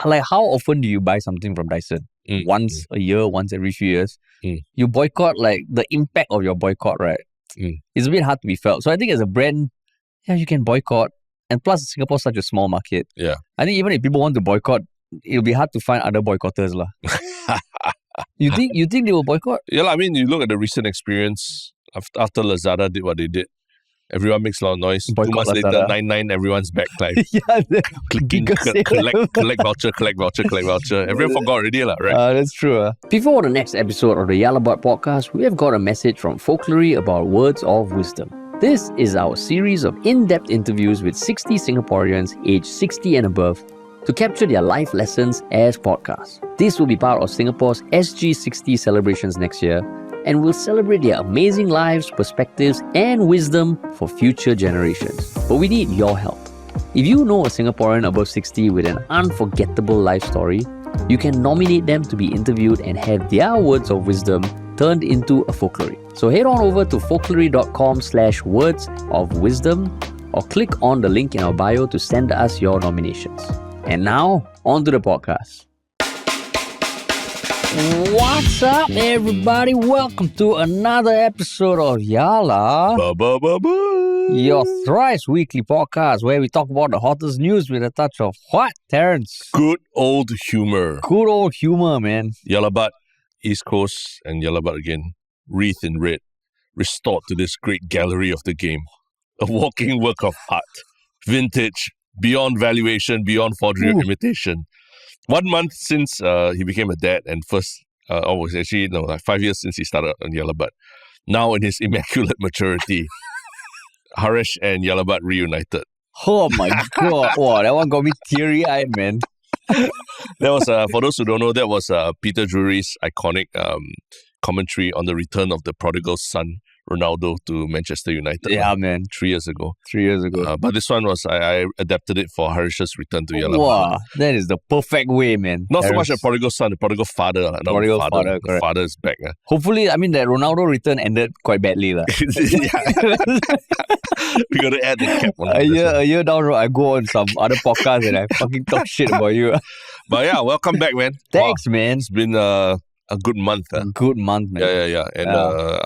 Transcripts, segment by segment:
like how often do you buy something from Dyson? Once a year, once every few years. You boycott, like the impact of your boycott, right? It's a bit hard to be felt. So I think as a brand, yeah, you can boycott. And plus, Singapore is such a small market. Yeah. I think even if people want to boycott, it'll be hard to find other boycotters. You think they will boycott? Yeah, I mean, you look at the recent experience after Lazada did what they did. Everyone makes a lot of noise. Boycott 2 months Lazada. later, 99, everyone's back. Like, Yeah, clicking, collect voucher. Everyone forgot already, right? That's true. Before the next episode of the Yalabot podcast, we have got a message from Folklory about words of wisdom. This is our series of in-depth interviews with 60 Singaporeans aged 60 and above to capture their life lessons as podcasts. This will be part of Singapore's SG60 celebrations next year, and we'll celebrate their amazing lives, perspectives, and wisdom for future generations. But we need your help. If you know a Singaporean above 60 with an unforgettable life story, you can nominate them to be interviewed and have their words of wisdom turned into a folklory. So head on over to folklory.com/words of wisdom or click on the link in our bio to send us your nominations. And now, on to the podcast. What's up, everybody? Welcome to another episode of Yala, your thrice weekly podcast where we talk about the hottest news with a touch of what, Terrence? Good old humor. Good old humor, man. Yalabat, East Coast, and Yalabat again, wreathed in red, restored to this great gallery of the game. A walking work of art. Vintage, beyond valuation, beyond forgery or imitation. 1 month since he became a dad and like 5 years since he started on Yalabat. Now in his immaculate maturity, Harish and Yalabat reunited. Oh my God. Wow, that one got me teary-eyed, man. That was, for those who don't know, that was Peter Drury's iconic commentary on the return of the prodigal son, Ronaldo, to Manchester United. Yeah, man. 3 years ago. 3 years ago. But this one was, I adapted it for Harish's return to Yalabat. Wow, that is the perfect way, man. Not so much a prodigal son, the prodigal father. Now Prodigal father, the correct. father is back. Hopefully, I mean, that Ronaldo return ended quite badly. We got to add the cap on A year down the road, I go on some other podcast and I fucking talk shit about you. But yeah, welcome back, man. Thanks, man. It's been a good month. Good month, man. Yeah. And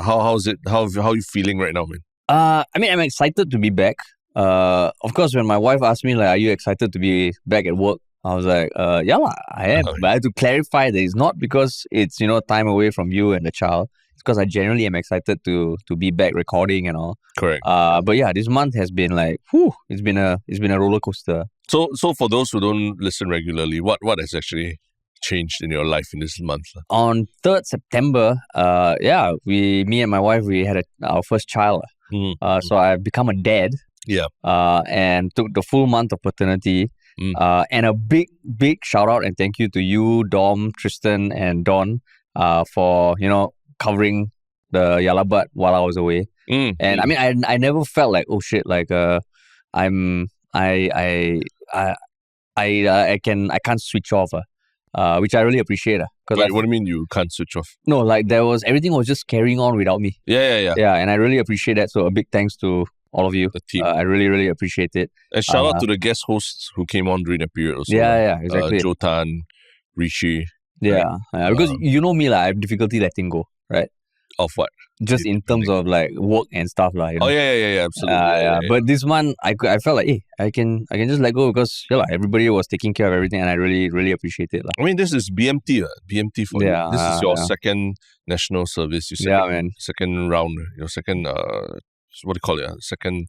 how's it? How are you feeling right now, man? I mean, I'm excited to be back. Of course, when my wife asked me, like, are you excited to be back at work? I was like, yeah, I am. But I have to clarify that it's not because it's, time away from you and the child. It's because I genuinely am excited to be back recording and all. Correct. But yeah, this month has been like, it's been a roller coaster. So for those who don't listen regularly, what has actually changed in your life in this month? On 3rd September, me and my wife, we had our first child. So I've become a dad. Yeah. And took the full month of paternity. And a big shout out and thank you to you, Dom, Tristan, and Don, for covering the Yalabat while I was away. And I mean, I never felt like, oh shit, like I can't switch off. Which I really appreciate. What do you mean you can't switch off? No, like everything was just carrying on without me. Yeah. Yeah, and I really appreciate that. So a big thanks to all of you. The team. I really, really appreciate it. And shout out to the guest hosts who came on during that period also. Yeah, exactly. Joe Tan, Rishi. Yeah, because you know me, I have difficulty letting go, right? Of what? Just in terms of like work and stuff, like. Oh yeah, absolutely. But this month, I felt like, hey, I can just let go because everybody was taking care of everything, and I really, really appreciate it. I mean, this is BMT, BMT for you. This is your second national service. You said second round. Your second, what do you call it? Second,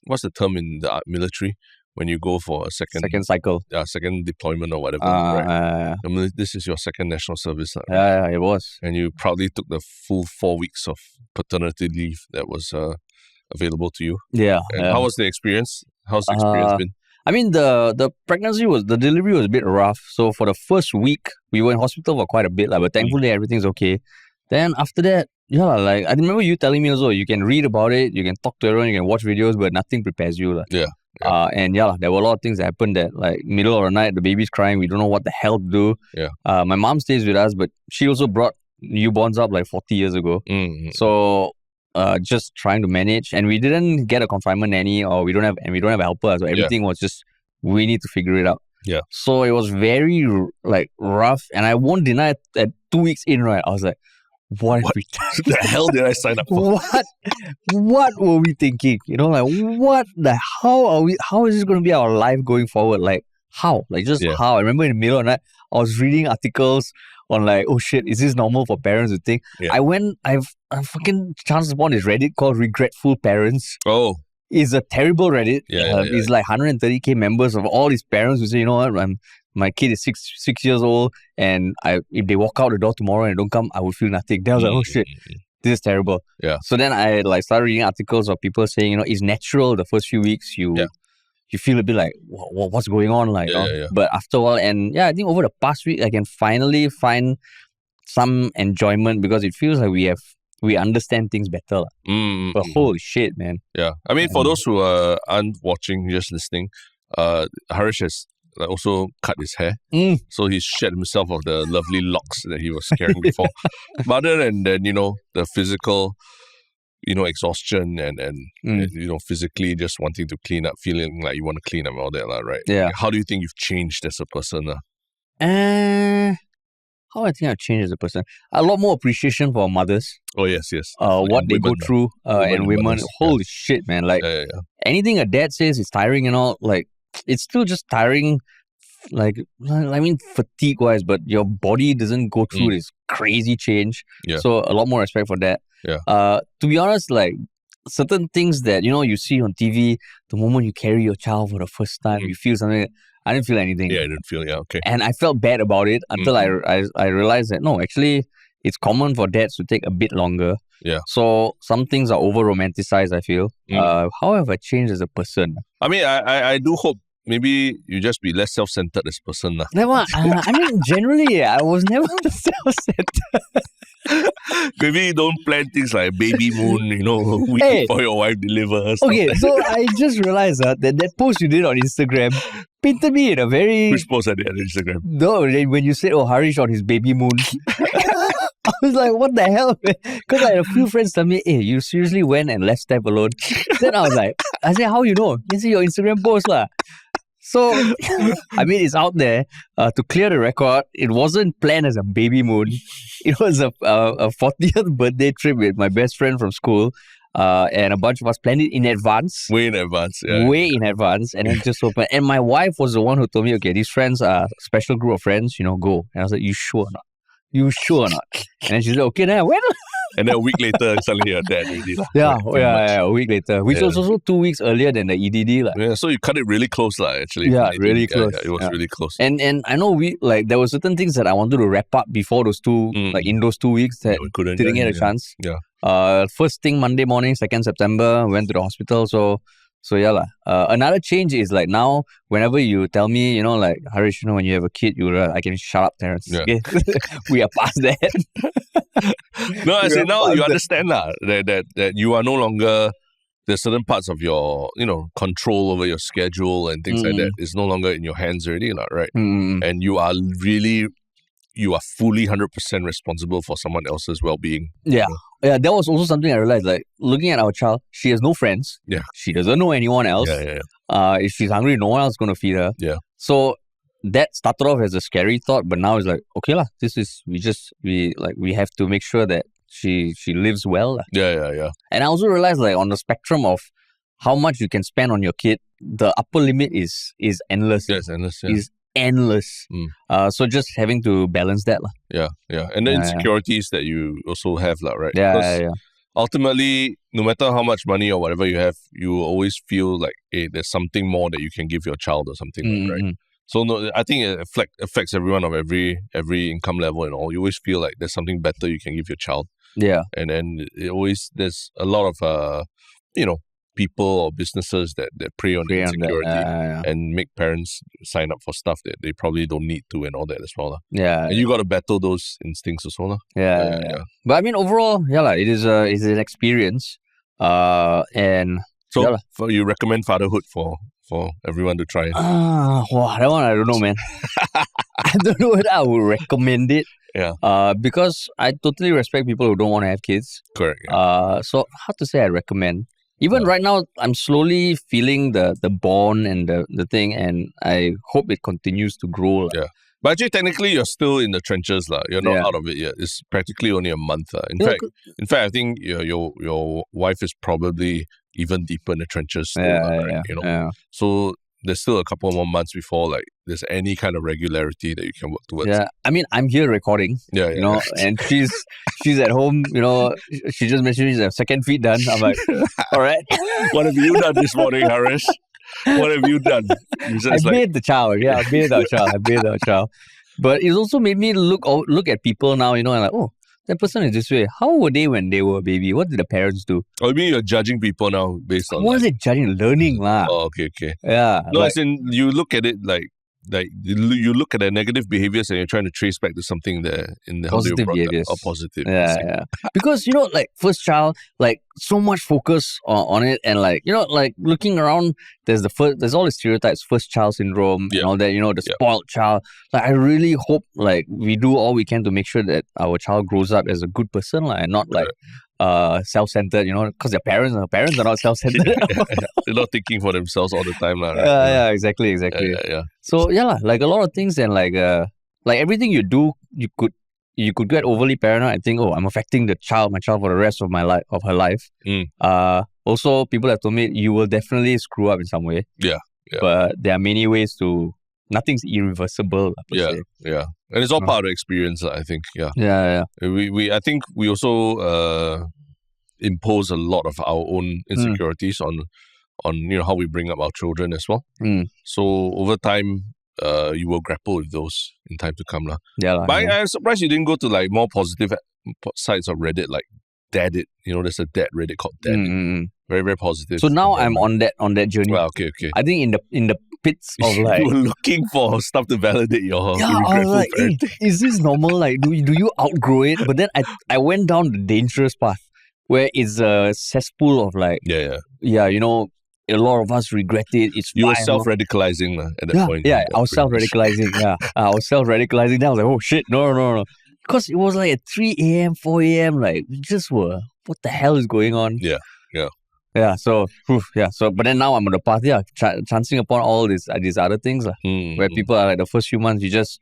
what's the term in the military? When you go for a second cycle. Yeah, second deployment or whatever. Right? I mean, this is your second national service. Yeah, it was. And you proudly took the full 4 weeks of paternity leave that was available to you. Yeah. And how was the experience? How's the experience been? I mean, the delivery was a bit rough. So for the first week, we were in hospital for quite a bit, but thankfully everything's okay. Then after that, I remember you telling me also, you can read about it, you can talk to everyone, you can watch videos, but nothing prepares you. Yeah. There were a lot of things that happened that middle of the night, the baby's crying, we don't know what the hell to do. Yeah. My mom stays with us, but she also brought newborns up 40 years ago. So just trying to manage, and we didn't get a confinement nanny, or we don't have a helper, so everything was just, we need to figure it out. Yeah. So it was very like rough, and I won't deny that 2 weeks in, right, I was like, what have we done? The hell did I sign up for? What were we thinking? You know, like how is this going to be our life going forward? Like how? Like just Yeah. how? I remember in the middle of the night, I was reading articles on like, oh shit, is this normal for parents to think? Yeah. I've fucking chanced upon this Reddit called Regretful Parents. Oh, It's a terrible Reddit. Yeah. It's like 130k members of all these parents who say, you know what, my kid is six years old, and if they walk out the door tomorrow and don't come, I would feel nothing. Then I was like, oh shit, this is terrible. Yeah. So then I like started reading articles of people saying, you know, it's natural the first few weeks you feel a bit like, what's going on, like, you know? Yeah. But after a while, and I think over the past week, I can finally find some enjoyment because it feels like we understand things better. But holy shit, man. Yeah. I mean, for those who aren't watching, just listening, Harish has also cut his hair. So he's shed himself of the lovely locks that he was carrying before. But other than, you know, the physical, you know, exhaustion and you know, physically just wanting to clean up, feeling like you want to clean up and all that, right? Yeah. How do you think you've changed as a person? How I think I've changed as a person? A lot more appreciation for mothers. Oh, yes. What they go through, and women. mothers, Holy shit, man. Like, anything a dad says is tiring and all, like, it's still just tiring. Like, I mean, fatigue-wise, but your body doesn't go through this crazy change. Yeah. So, a lot more respect for that. Yeah. To be honest, like, certain things that, you know, you see on TV, the moment you carry your child for the first time, you feel something. I didn't feel anything. Yeah, I didn't feel, okay. And I felt bad about it until I realized that, no, actually, it's common for dads to take a bit longer. Yeah. So some things are over-romanticized, I feel. How have I changed as a person? I mean, I do hope maybe you just be less self-centered as a person. Never. I mean, generally, I was never self-centered. Maybe don't plan things like baby moon, you know, a week before your wife delivers. Okay, so I just realized that post you did on Instagram painted me in a very... Which post I did on Instagram? No, when you said, oh, Harish on his baby moon. I was like, what the hell, man? Because I had a few friends tell me, hey, you seriously went and left Steph alone? Then I was like, I said, how you know? You see your Instagram post lah. So, I mean, it's out there. To clear the record, it wasn't planned as a baby moon. It was a 40th birthday trip with my best friend from school. And a bunch of us planned it in advance. Way in advance, yeah. Way in advance. And then just open. And my wife was the one who told me, okay, these friends are a special group of friends, you know, go. And I was like, you sure or not? You sure or not? And then she's like, okay, then I went. And then a week later, suddenly you're dead already. Yeah, a week later. Which was also 2 weeks earlier than the EDD. Yeah, so you cut it really close, actually. Yeah, really close. Yeah, it was really close. And I know there were certain things that I wanted to wrap up before those in those 2 weeks that we couldn't get a chance. Yeah. First thing, Monday morning, 2nd September, went to the hospital. So yeah lah. Another change is like now, whenever you tell me, you know, like Harish, you know, when you have a kid, I can shut up, Terrence. Yeah. Okay? We are past that. No, I say now you understand that you are no longer, there's certain parts of your, you know, control over your schedule and things like that is no longer in your hands already, right? And you are fully 100% responsible for someone else's well-being. Yeah. Yeah, that was also something I realized, like, looking at our child, she has no friends. Yeah. She doesn't know anyone else. Yeah. If she's hungry, no one else is going to feed her. Yeah. So that started off as a scary thought, but now it's like, okay lah, we have to make sure that she lives well. Yeah. And I also realized, like, on the spectrum of how much you can spend on your kid, the upper limit is endless. Yes, endless. Yeah. Is endless. So just having to balance that. Yeah. And the insecurities that you also have, right? Yeah. Ultimately, no matter how much money or whatever you have, you always feel like, hey, there's something more that you can give your child or something, right? So no, I think it affects everyone of every income level and all. You always feel like there's something better you can give your child. Yeah. And then there's a lot of, people or businesses that prey on insecurity and make parents sign up for stuff that they probably don't need to and all that as well. Yeah. And you got to battle those instincts as well. Yeah. But I mean, overall, it is an experience. And so you recommend fatherhood for everyone to try? That one I don't know, man. I don't know whether I would recommend it. Yeah. Because I totally respect people who don't want to have kids. Correct. Yeah. So how to say I recommend? Even right now, I'm slowly feeling the bond and the thing, and I hope it continues to grow. Yeah. But actually, technically, you're still in the trenches, lah. You're not out of it yet. It's practically only a month. In fact, I think your wife is probably even deeper in the trenches still, right? You know? So there's still a couple more months before like there's any kind of regularity that you can work towards. Yeah, I mean, I'm here recording. You know, and she's at home. You know, she just mentioned her second feed done. I'm like, all right. What have you done this morning, Harish? What have you done? I bathed the child. Yeah, I bathed our child. But it's also made me look at people now, you know, and like, oh, that person is this way. How were they when they were a baby? What did the parents do? Oh, you mean you're judging people now based on... What is it judging? Learning, lah. Oh, okay. Yeah. No, as in, you look at it like you look at their negative behaviors and you're trying to trace back to something there in the positive behaviors. Or positive. Yeah. Because, you know, like first child, like so much focus on it, and like, you know, like looking around, there's all the stereotypes, first child syndrome and all that, you know, the spoiled child. Like I really hope like we do all we can to make sure that our child grows up as a good person, and not like self-centered, you know, because their parents are not self-centered. They're not thinking for themselves all the time, right? Yeah, exactly. Yeah. So like a lot of things, and like everything you do, you could get overly paranoid and think, oh, I'm affecting my child for the rest of her life. Also, people have told me you will definitely screw up in some way. Yeah. But there are many ways to. Nothing's irreversible. Yeah. And it's all part of the experience, I think. Yeah. I think we also impose a lot of our own insecurities on you know how we bring up our children as well. So over time, you will grapple with those in time to come, lah. Yeah. But I'm surprised you didn't go to like more positive sites of Reddit, like Daddit. You know, there's a Dad Reddit called Daddit. Very, very positive. So now I'm on that journey. Well, okay. I think in the pits of like you were looking for stuff to validate your I was like, hey, is this normal? Like, do you outgrow it? But then I went down the dangerous path where it's a cesspool of like you know, a lot of us regret it. You were self-radicalizing at that point. Yeah, I was self-radicalizing. I was self-radicalizing. Then I was like, oh shit, no. Because it was like at 3 a.m., 4 a.m. Like, we just were, what the hell is going on? Yeah, so, but then now I'm on the path, chancing upon all these other things, where people are like, the first few months, you just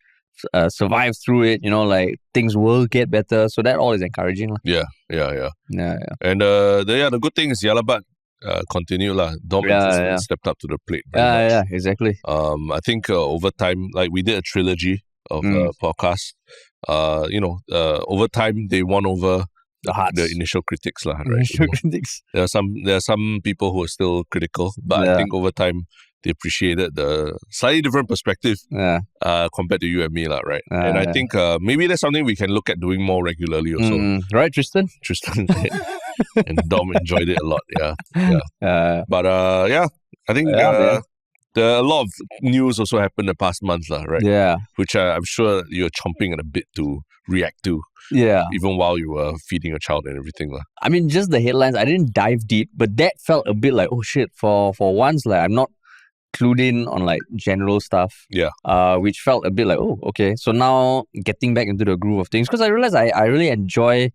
survive through it, you know, like, things will get better. So that all is encouraging. Yeah. And the good thing is, Yalabat continue, Dom has stepped up to the plate. Yeah, exactly. I think over time, like, we did a trilogy of podcasts. Over time, they won over the initial critics, right? Initial critics. There are some people who are still critical, but I think over time they appreciated the slightly different perspective compared to you and me, right? And I think maybe that's something we can look at doing more regularly also. Right, Tristan? And Dom enjoyed it a lot. But I think a lot of news also happened the past month, right? Yeah. Which I'm sure you're chomping at a bit to react to. Yeah. Even while you were feeding your child and everything. I mean, just the headlines, I didn't dive deep, but that felt a bit like, oh shit, for once, like I'm not clued in on like general stuff. Yeah. Which felt a bit like, oh, okay. So now getting back into the groove of things, because I realized I really enjoy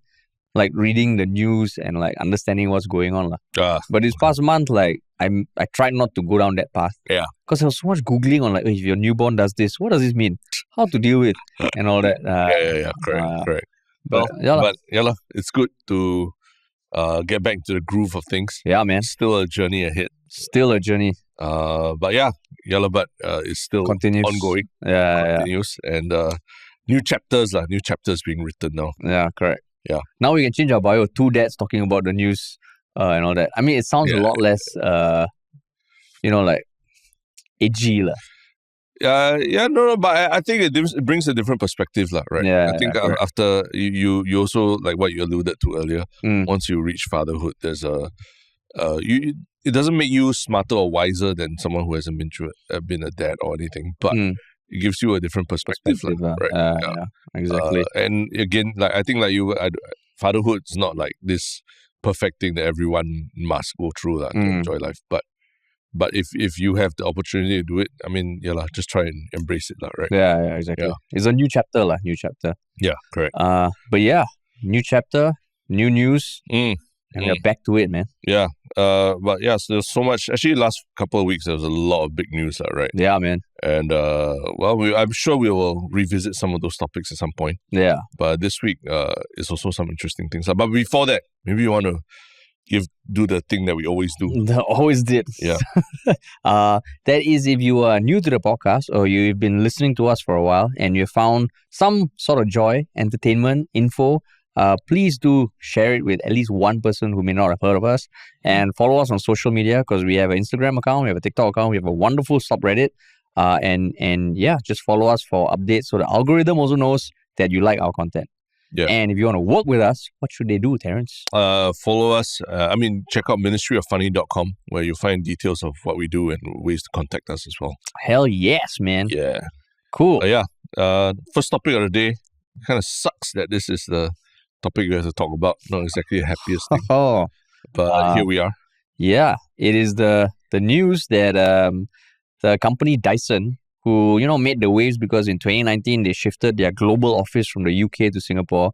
like reading the news and like understanding what's going on. But this past month, like I tried not to go down that path. Yeah. Because there was so much Googling on like, if your newborn does this, what does this mean? How to deal with and all that. Correct. But it's good to get back to the groove of things. Yeah, man. Still a journey ahead. But is still continues. Ongoing. Continues. And new chapters being written now. Yeah, correct. Yeah. Now we can change our bio. 2 dads talking about the news and all that. I mean, it sounds a lot less, like edgy. But I think it brings a different perspective, right? Yeah, I think after you also, like what you alluded to earlier, once you reach fatherhood, there's it doesn't make you smarter or wiser than someone who hasn't been a dad or anything, but it gives you a different perspective, right? Exactly. And again, like I think like fatherhood is not like this perfect thing that everyone must go through to enjoy life, but if you have the opportunity to do it, I mean, just try and embrace it, right? Yeah, exactly. It's a new chapter, new chapter. Yeah, correct. But new chapter, new news. and we're back to it, man. Yeah. But yeah, so there's so much. Actually, last couple of weeks, there was a lot of big news, right? Yeah, man. And, I'm sure we will revisit some of those topics at some point. Yeah. But this week is also some interesting things. But before that, maybe you want to do the thing that we always do. Always did. Yeah. That is, if you are new to the podcast or you've been listening to us for a while and you found some sort of joy, entertainment, info, please do share it with at least one person who may not have heard of us, and follow us on social media, because we have an Instagram account, we have a TikTok account, we have a wonderful subreddit, and yeah, just follow us for updates so the algorithm also knows that you like our content. Yeah. And if you want to work with us, what should they do, Terence? Follow us. Check out ministryoffunny.com, where you'll find details of what we do and ways to contact us as well. Hell yes, man. Yeah. Cool. First topic of the day. Kind of sucks that this is the topic we have to talk about. Not exactly the happiest thing. But here we are. Yeah. It is the news that the company Dyson, who, made the waves because in 2019 they shifted their global office from the UK to Singapore.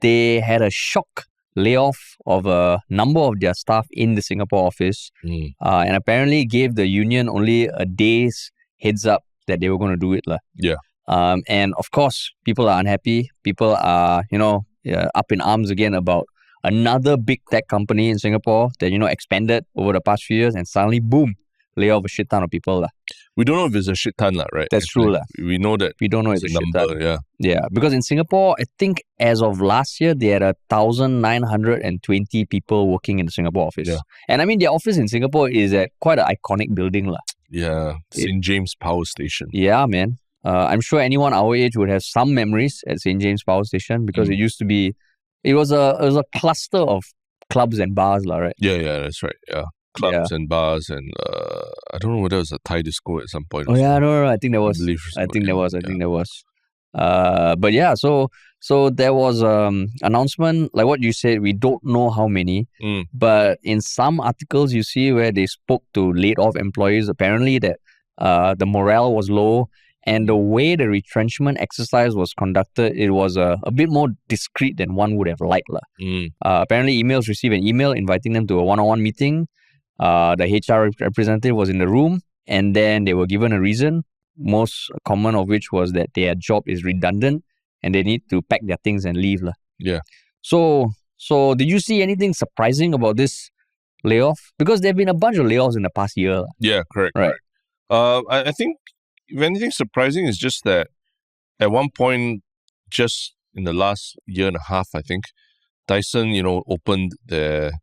They had a shock layoff of a number of their staff in the Singapore office, and apparently gave the union only a day's heads up that they were going to do it. Yeah. And of course, people are unhappy. People are, up in arms again about another big tech company in Singapore that, expanded over the past few years, and suddenly, boom, lay off a shit ton of people. We don't know if it's a shit ton, right? That's true. We know that we don't know it's a shit number, ton. Yeah. Yeah, because in Singapore, I think as of last year, they had 1,920 people working in the Singapore office. Yeah. And I mean, their office in Singapore is at quite an iconic building. Yeah, St. James Power Station. Yeah, man. I'm sure anyone our age would have some memories at St. James Power Station, because it used to be, it was a cluster of clubs and bars, right? Yeah, that's right. Yeah. Clubs and bars, and I don't know whether it was a Thai disco at some point. Oh yeah, no, I think there was. I think there was. But yeah, so there was announcement, like what you said. We don't know how many, but in some articles you see where they spoke to laid off employees. Apparently that the morale was low, and the way the retrenchment exercise was conducted, it was a bit more discreet than one would have liked. Apparently, emails received an email inviting them to a one-on-one meeting. The HR representative was in the room, and then they were given a reason, most common of which was that their job is redundant and they need to pack their things and leave. Yeah. So did you see anything surprising about this layoff? Because there have been a bunch of layoffs in the past year. Yeah, correct. Right. I think if anything surprising is just that at one point, just in the last year and a half, I think, Dyson, opened their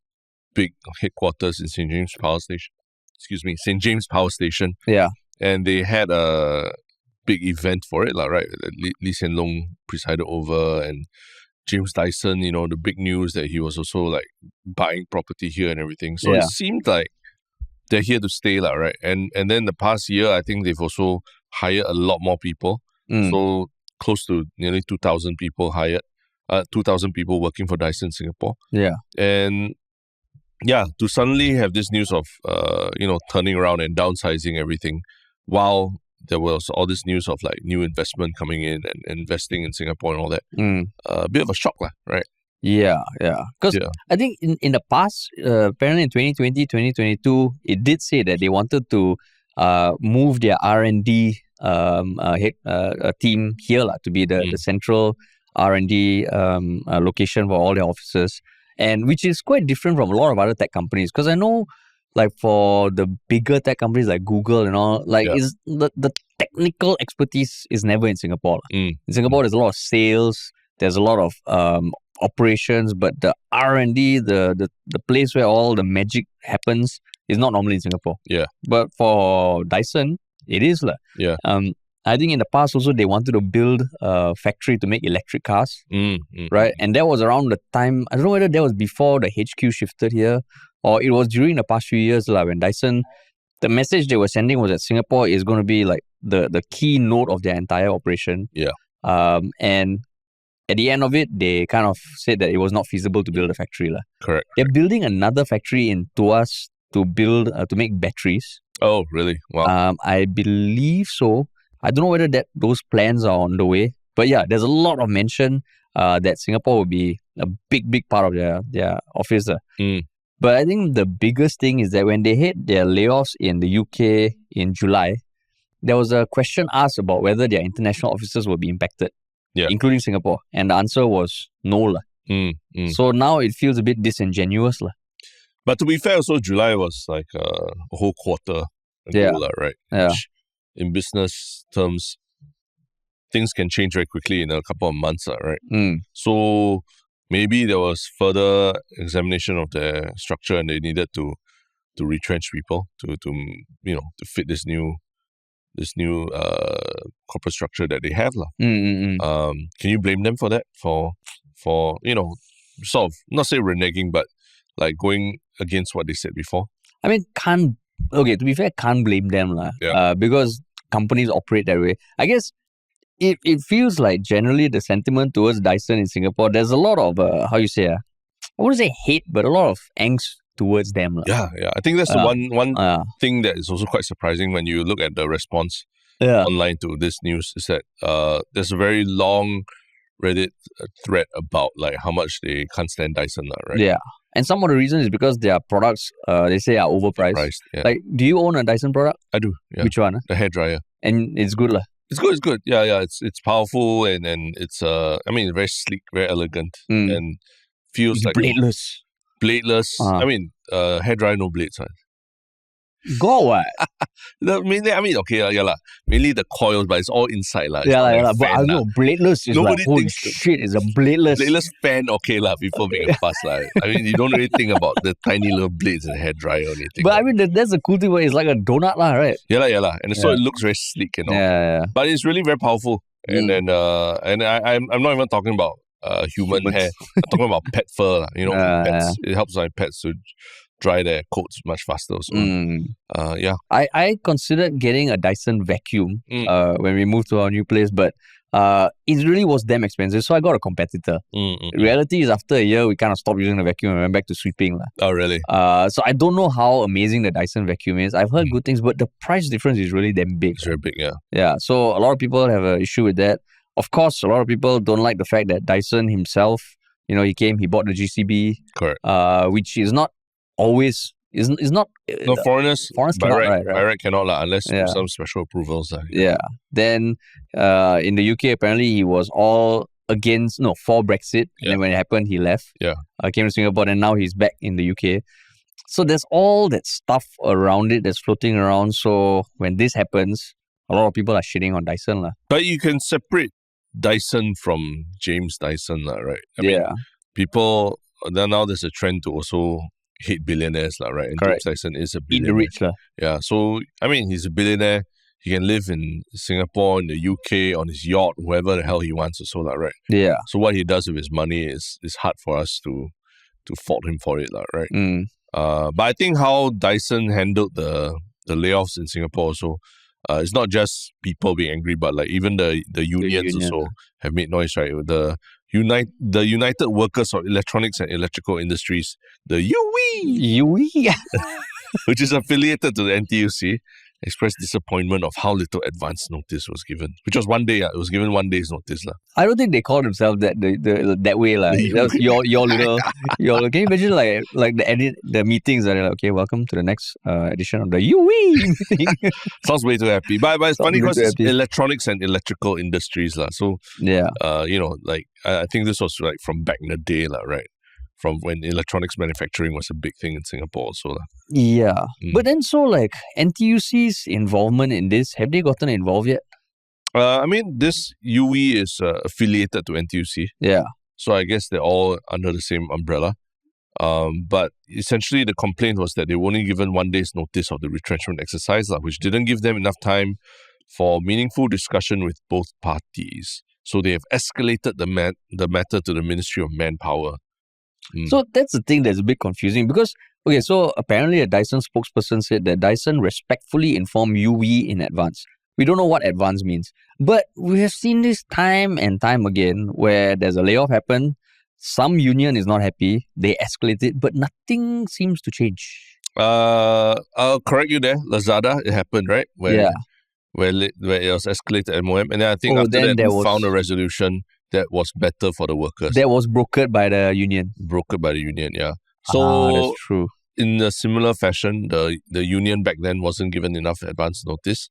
big headquarters in St. James Power Station. St. James Power Station. Yeah. And they had a big event for it, right? Lee Hsien Loong presided over, and James Dyson, the big news that he was also buying property here and everything. So it seemed like they're here to stay, right? And then the past year, I think they've also hired a lot more people. So close to nearly 2,000 people hired, 2,000 people working for Dyson Singapore. Yeah. And to suddenly have this news of, turning around and downsizing everything, while there was all this news of new investment coming in and investing in Singapore and all that. A bit of a shock, right? Yeah. Because I think in the past, apparently in 2020, 2022, it did say that they wanted to move their R&D team here to be the central R&D location for all their offices. And which is quite different from a lot of other tech companies, because I know, for the bigger tech companies like Google and all, is the technical expertise is never in Singapore. In Singapore, there's a lot of sales, there's a lot of operations, but the R&D, the place where all the magic happens, is not normally in Singapore. Yeah. But for Dyson, it is. Yeah. I think in the past also they wanted to build a factory to make electric cars, right? And that was around the time, I don't know whether that was before the HQ shifted here, or it was during the past few years when Dyson, the message they were sending was that Singapore is going to be the key node of their entire operation. Yeah. And at the end of it, they kind of said that it was not feasible to build a factory. Correct. They're building another factory in Tuas to build, to make batteries. Oh, really? Wow. I believe so. I don't know whether those plans are on the way. But yeah, there's a lot of mention that Singapore will be a big part of their office. Mm. But I think the biggest thing is that when they hit their layoffs in the UK in July, there was a question asked about whether their international offices will be impacted, including Singapore. And the answer was no. La. So now it feels a bit disingenuous. La. But to be fair, also July was like a whole quarter ago, right? Yeah. Which in business terms, things can change very quickly in a couple of months, right? So maybe there was further examination of their structure and they needed to retrench people to fit this new corporate structure that they have. Can you blame them for that? For sort of, not say reneging, but like going against what they said before? I mean, to be fair, can't blame them because companies operate that way. I guess it feels like generally the sentiment towards Dyson in Singapore, there's a lot of, I wouldn't say hate, but a lot of angst towards them. Yeah. I think that's the one thing that is also quite surprising when you look at the response online to this news is that there's a very long Reddit thread about like how much they can't stand Dyson, right? Yeah. And some of the reasons is because their products, they say, are overpriced. Like, do you own a Dyson product? I do, yeah. Which one? The hairdryer. And it's good, lah. It's good. Yeah. It's powerful and it's very sleek, very elegant, and feels it's like bladeless. I mean, hairdryer no blades, right? Go what? Mainly the coils, but it's all inside, lah. But I know bladeless is Nobody like, holy thinks shit, it's a bladeless. Bladeless fan, okay, lah. People make a fuss, lah. I mean, you don't really think about the tiny little blades in a hairdryer or anything. But I mean, that's the cool thing where it's like a donut, lah, right? Yeah. And so it looks very sleek and all. Yeah. But it's really very powerful. And then, I'm not even talking about human hair. I'm talking about pet fur, pets. It helps my pets to dry their coats much faster. So, I considered getting a Dyson vacuum when we moved to our new place, but it really was damn expensive, so I got a competitor. Reality is after a year, we kind of stopped using the vacuum and went back to sweeping. Oh, really? So I don't know how amazing the Dyson vacuum is. I've heard good things, but the price difference is really damn big. It's very big, yeah. Yeah, so a lot of people have an issue with that. Of course, a lot of people don't like the fact that Dyson himself, he bought the GCB. Correct. Which is not always is not foreigners cannot, right? By right cannot unless some special approvals. Then in the UK apparently he was all for Brexit, and then when it happened he left. Came to Singapore and now he's back in the UK. So there's all that stuff around it that's floating around. So when this happens, a lot of people are shitting on Dyson, lah. But you can separate Dyson from James Dyson, right? I mean, people now there's a trend to also hate billionaires, right? And correct. James Dyson is a billionaire. Eat the rich, lah. Yeah, so I mean, he's a billionaire. He can live in Singapore, in the UK, on his yacht, whoever the hell he wants, or so, right? Yeah. So what he does with his money is hard for us to fault him for it, right? But I think how Dyson handled the layoffs in Singapore also. It's not just people being angry, but like even the unions also have made noise, right? The United Workers of Electronics and Electrical Industries, the UWE, which is affiliated to the NTUC, expressed disappointment of how little advance notice was given, which was 1 day. It was given 1 day's notice. I don't think they call themselves that way. That was your little... can you imagine like the meetings that are like, okay, welcome to the next edition of the UE meeting. Sounds way too happy. But it's funny because it's electronics and electrical industries. So, I think this was like from back in the day, right? From when electronics manufacturing was a big thing in Singapore also. Yeah. But then so like NTUC's involvement in this, have they gotten involved yet? I mean, this UE is affiliated to NTUC. Yeah. So I guess they're all under the same umbrella. But essentially the complaint was that they were only given 1 day's notice of the retrenchment exercise, which didn't give them enough time for meaningful discussion with both parties. So they have escalated the matter to the Ministry of Manpower. So that's the thing that's a bit confusing because, so apparently a Dyson spokesperson said that Dyson respectfully informed UE in advance. We don't know what advance means. But we have seen this time and time again where there's a layoff happen, some union is not happy, they escalate it, but nothing seems to change. I'll correct you there. Lazada, it happened, right? Where it was escalated at MOM. And then I think after that, we found a resolution that was better for the workers. That was brokered by the union. Brokered by the union, yeah. That's So true. in a similar fashion, the union back then wasn't given enough advance notice,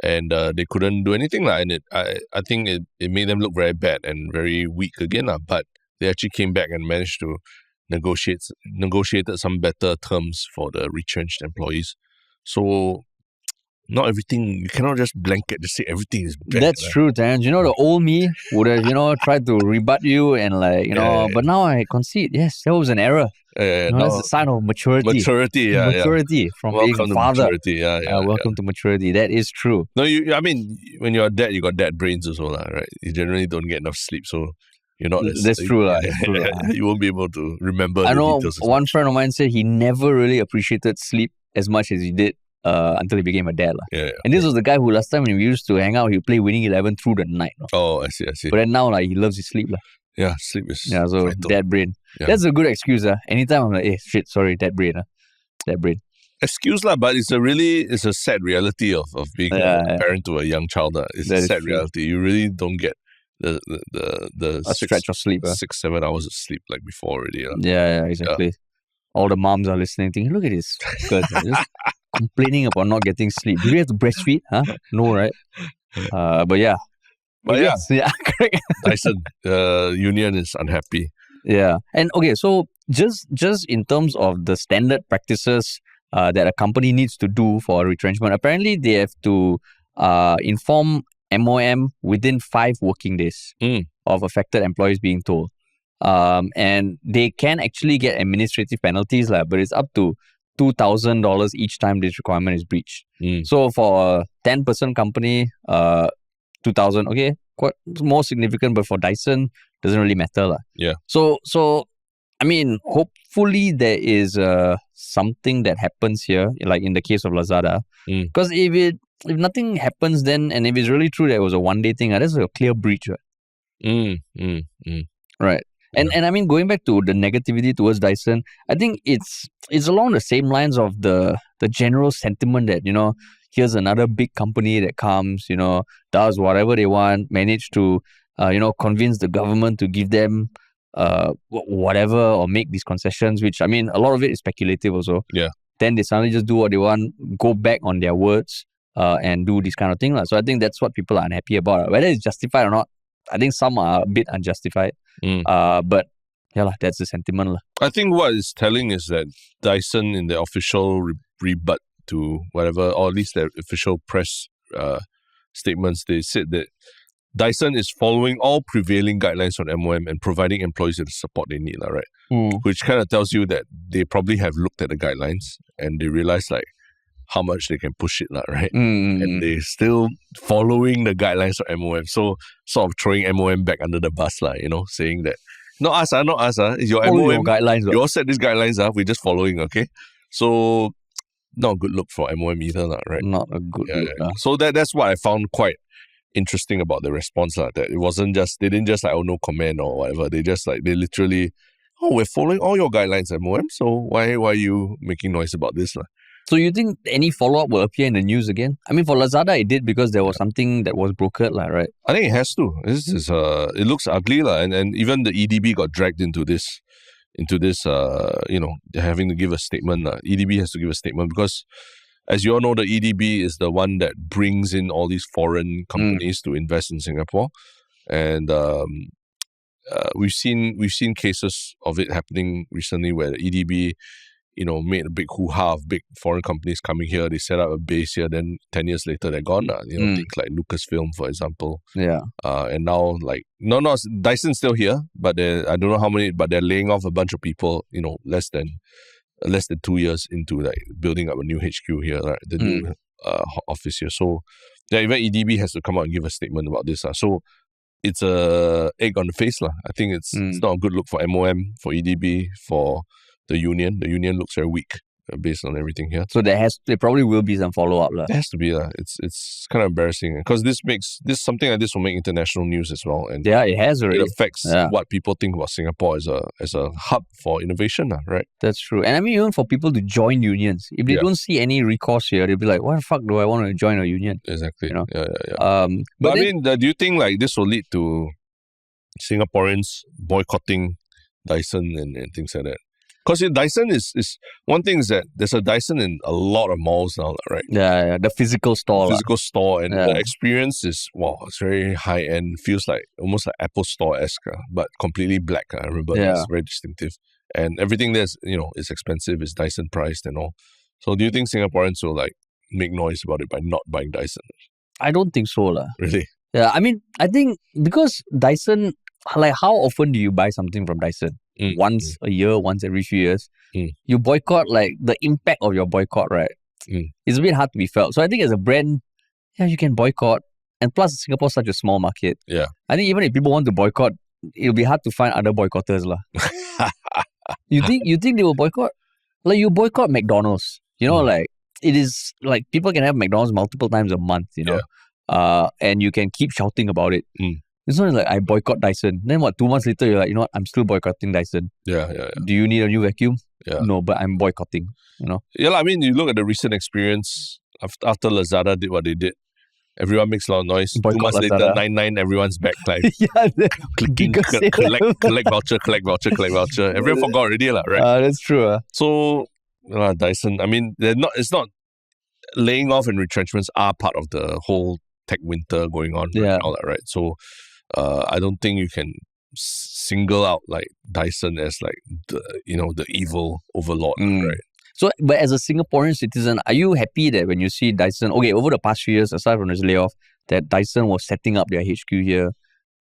and they couldn't do anything. And I think it made them look very bad and very weak again. But they actually came back and managed to negotiated some better terms for the retrenched employees. So not everything, you cannot just blanket just say everything is bad. That's true, Terence. The old me would have, tried to rebut you and but now I concede, yes, that was an error. That's a sign of maturity. Maturity from welcome being a to father. maturity. Welcome to maturity. That is true. No, I mean, when you're a dad, you got dad brains also, right? You generally don't get enough sleep, so you're not. That's true, You won't be able to remember. I know details one friend of mine said he never really appreciated sleep as much as he did until he became a dad. And this was the guy who last time when we used to hang out, he would play Winning 11 through the night. Oh, I see. But then now he loves his sleep. Yeah, sleep is so vital. Dad brain. Yeah. That's a good excuse. Anytime I'm like, sorry, dad brain. Dad brain. Excuse but it's a sad reality of being a parent to a young child. It's a sad reality. You really don't get the stretch of sleep. 6-7 hours of sleep like before already. Yeah, exactly. Yeah. All the moms are listening, thinking, look at this. Just complaining about not getting sleep. Do we have to breastfeed? No, right? But yeah. Correct. Dyson, union is unhappy. Yeah. And okay, so just in terms of the standard practices that a company needs to do for retrenchment, apparently they have to inform MOM within 5 working days of affected employees being told. And they can actually get administrative penalties, but it's up to $2,000 each time this requirement is breached. So for a 10-person company, 2,000, okay, quite more significant, but for Dyson, doesn't really matter. Yeah. So I mean, hopefully there is something that happens here, like in the case of Lazada. Because if nothing happens then, and if it's really true that it was a one-day thing, that's a clear breach. Right. And I mean, going back to the negativity towards Dyson, I think it's along the same lines of the general sentiment that, here's another big company that comes, does whatever they want, manage to, convince the government to give them whatever or make these concessions, which, I mean, a lot of it is speculative also. Yeah. Then they suddenly just do what they want, go back on their words and do this kind of thing. So I think that's what people are unhappy about. Whether it's justified or not, I think some are a bit unjustified. But yeah, that's the sentiment. I think what it's telling is that Dyson in the official rebut to whatever, or at least their official press statements, they said that Dyson is following all prevailing guidelines from MOM and providing employees with the support they need, right? Which kind of tells you that they probably have looked at the guidelines and they realize how much they can push it, right? And they're still following the guidelines of MOM. So sort of throwing MOM back under the bus, saying that, not us, it's your MOM. Your guidelines. You all set these guidelines, we're just following, okay? So not a good look for MOM either, right? Not a good look. So that's what I found quite interesting about the response, that it wasn't just, they didn't just no comment or whatever. They just they literally, we're following all your guidelines, MOM, so why are you making noise about this? So you think any follow-up will appear in the news again? I mean, for Lazada, it did because there was something that was brokered, right? I think it has to. This is it looks ugly, and even the EDB got dragged into this, having to give a statement. EDB has to give a statement because, as you all know, the EDB is the one that brings in all these foreign companies to invest in Singapore, and we've seen cases of it happening recently where the EDB, made a big hoo-ha of big foreign companies coming here. They set up a base here, then 10 years later, they're gone. Things like Lucasfilm, for example. Yeah. And now, Dyson's still here, but I don't know how many, but they're laying off a bunch of people, less than 2 years into building up a new HQ here, right? The new office here. So, even EDB has to come out and give a statement about this. So, it's a egg on the face. I think it's not a good look for MOM, for EDB, for the union. The union looks very weak based on everything here. So there probably will be some follow-up. There has to be. It's kind of embarrassing because something like this will make international news as well. And yeah, it has already. It affects what people think about Singapore as a hub for innovation, right? That's true. And I mean, even for people to join unions, if they don't see any recourse here, they'll be like, why the fuck do I want to join a union? Exactly. Yeah. But I mean, do you think this will lead to Singaporeans boycotting Dyson and things like that. Because Dyson is one thing is that there's a Dyson in a lot of malls now, right? Yeah, the physical store. Physical store, and Yeah. the experience is, wow, it's very high end. Feels like almost like Apple Store-esque, but completely black. I remember that's very distinctive. And everything there's, is expensive, is Dyson priced and all. So do you think Singaporeans will like make noise about it by not buying Dyson? I don't think so, lah. Really? Yeah, I mean, I think because Dyson, like, how often do you buy something from Dyson? Once a year, once every few years. You boycott, like, the impact of your boycott, right? It's a bit hard to be felt. So I think as a brand, yeah, you can boycott. And plus, Singapore's such a small market. Yeah. I think even if people want to boycott, it'll be hard to find other boycotters, lah. You think they will boycott? Like, you boycott McDonald's. Like, it is like people can have McDonald's multiple times a month, and you can keep shouting about it. It's not like I boycott Dyson. Then 2 months later, you're like, I'm still boycotting Dyson. Yeah. Do you need a new vacuum? Yeah. No, but I'm boycotting, Yeah, I mean, you look at the recent experience after Lazada did what they did. Everyone makes a lot of noise. Boycott 2 months Lazada. later, 99, everyone's back. Like, clicking, collect voucher. Everyone forgot already, right? That's true. So, Dyson, I mean, it's not laying off and retrenchments are part of the whole tech winter going on. Yeah. And all that, right? So, I don't think you can single out like Dyson as like the evil overlord, right? So, but as a Singaporean citizen, are you happy that when you see Dyson, over the past few years, aside from this layoff, that Dyson was setting up their HQ here,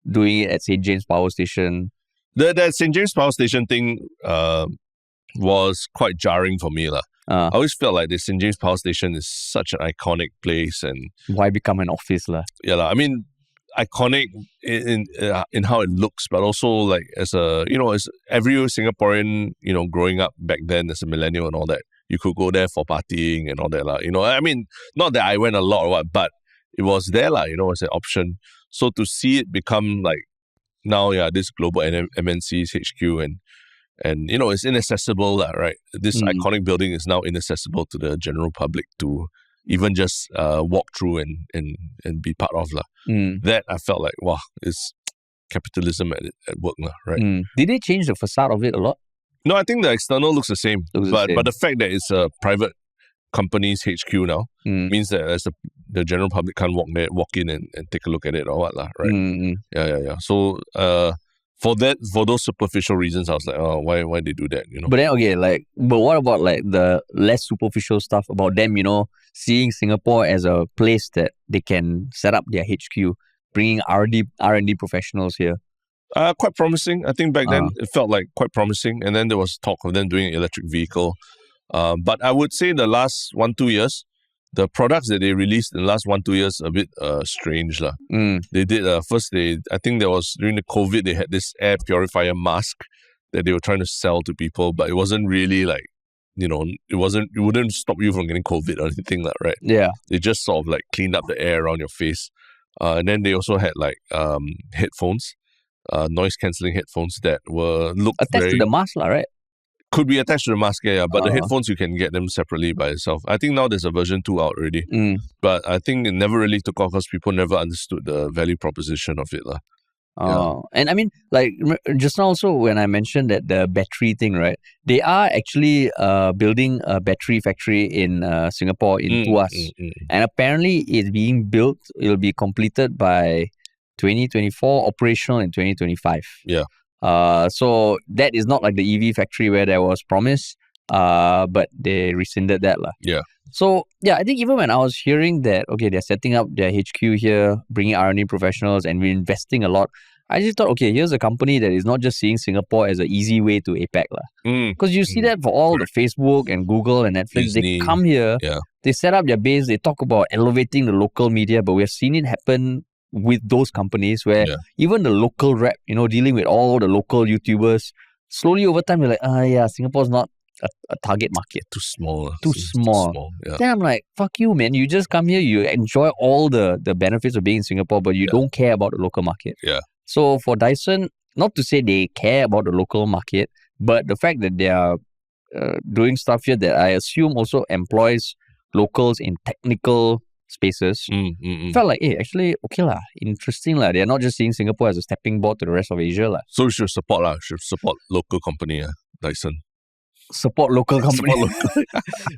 doing it at St. James Power Station? The St. James Power Station thing was quite jarring for me. I always felt like the St. James Power Station is such an iconic place. And why become an office? Yeah, I mean, iconic in how it looks, but also like as every Singaporean, growing up back then as a millennial and all that, you could go there for partying and all that. I mean, not that I went a lot or what, but it was there, as an option. So to see it become like now, this global MNC's HQ and it's inaccessible, right? This iconic building is now inaccessible to the general public to even just walk through and be part of. That I felt like, wow, it's capitalism at work, right? Did they change the facade of it a lot? No, I think the external looks the same. But the fact that it's a private company's HQ now means that as the general public can't walk in and take a look at it or what, right? Yeah. So for those superficial reasons, I was like, oh, why they do that? But then but what about like the less superficial stuff about them? Seeing Singapore as a place that they can set up their HQ, bringing R&D professionals here. Quite promising. I think back then it felt like quite promising, and then there was talk of them doing an electric vehicle. But I would say the last 1-2 years, the products that they released in the last 1-2 years a bit strange. They did I think there was during the COVID, they had this air purifier mask that they were trying to sell to people, but it wasn't really like, it wouldn't stop you from getting COVID or anything, right? Yeah. They just sort of like cleaned up the air around your face. And then they also had like headphones, noise cancelling headphones that looked attached to the mask, right? Could be attached to the mask, but the headphones, you can get them separately by itself. I think now there's a version 2 out already. But I think it never really took off because people never understood the value proposition of it. And I mean, like just now also when I mentioned that the battery thing, right? They are actually building a battery factory in Singapore, in Tuas. And apparently it's being built, it'll be completed by 2024, operational in 2025. Yeah. So that is not like the EV factory where there was promise, but they rescinded that. Yeah. So, yeah, I think even when I was hearing that, okay, they're setting up their HQ here, bringing R&D professionals and we're investing a lot, I just thought, okay, here's a company that is not just seeing Singapore as an easy way to APAC. Because you see that for all the Facebook and Google and Netflix, Disney, they come here, they set up their base, they talk about elevating the local media, but we have seen it happen with those companies where even the local rep, dealing with all the local YouTubers, slowly over time, you're like, Singapore's not a target market. Too small. Too small. Yeah. Then I'm like, fuck you, man. You just come here, you enjoy all the benefits of being in Singapore, but you don't care about the local market. Yeah. So for Dyson, not to say they care about the local market, but the fact that they are doing stuff here that I assume also employs locals in technical spaces, felt like, hey, actually, okay lah, interesting lah. They're not just seeing Singapore as a stepping board to the rest of Asia lah. So we should support lah. Should support local company, Dyson. Support local company. Support local.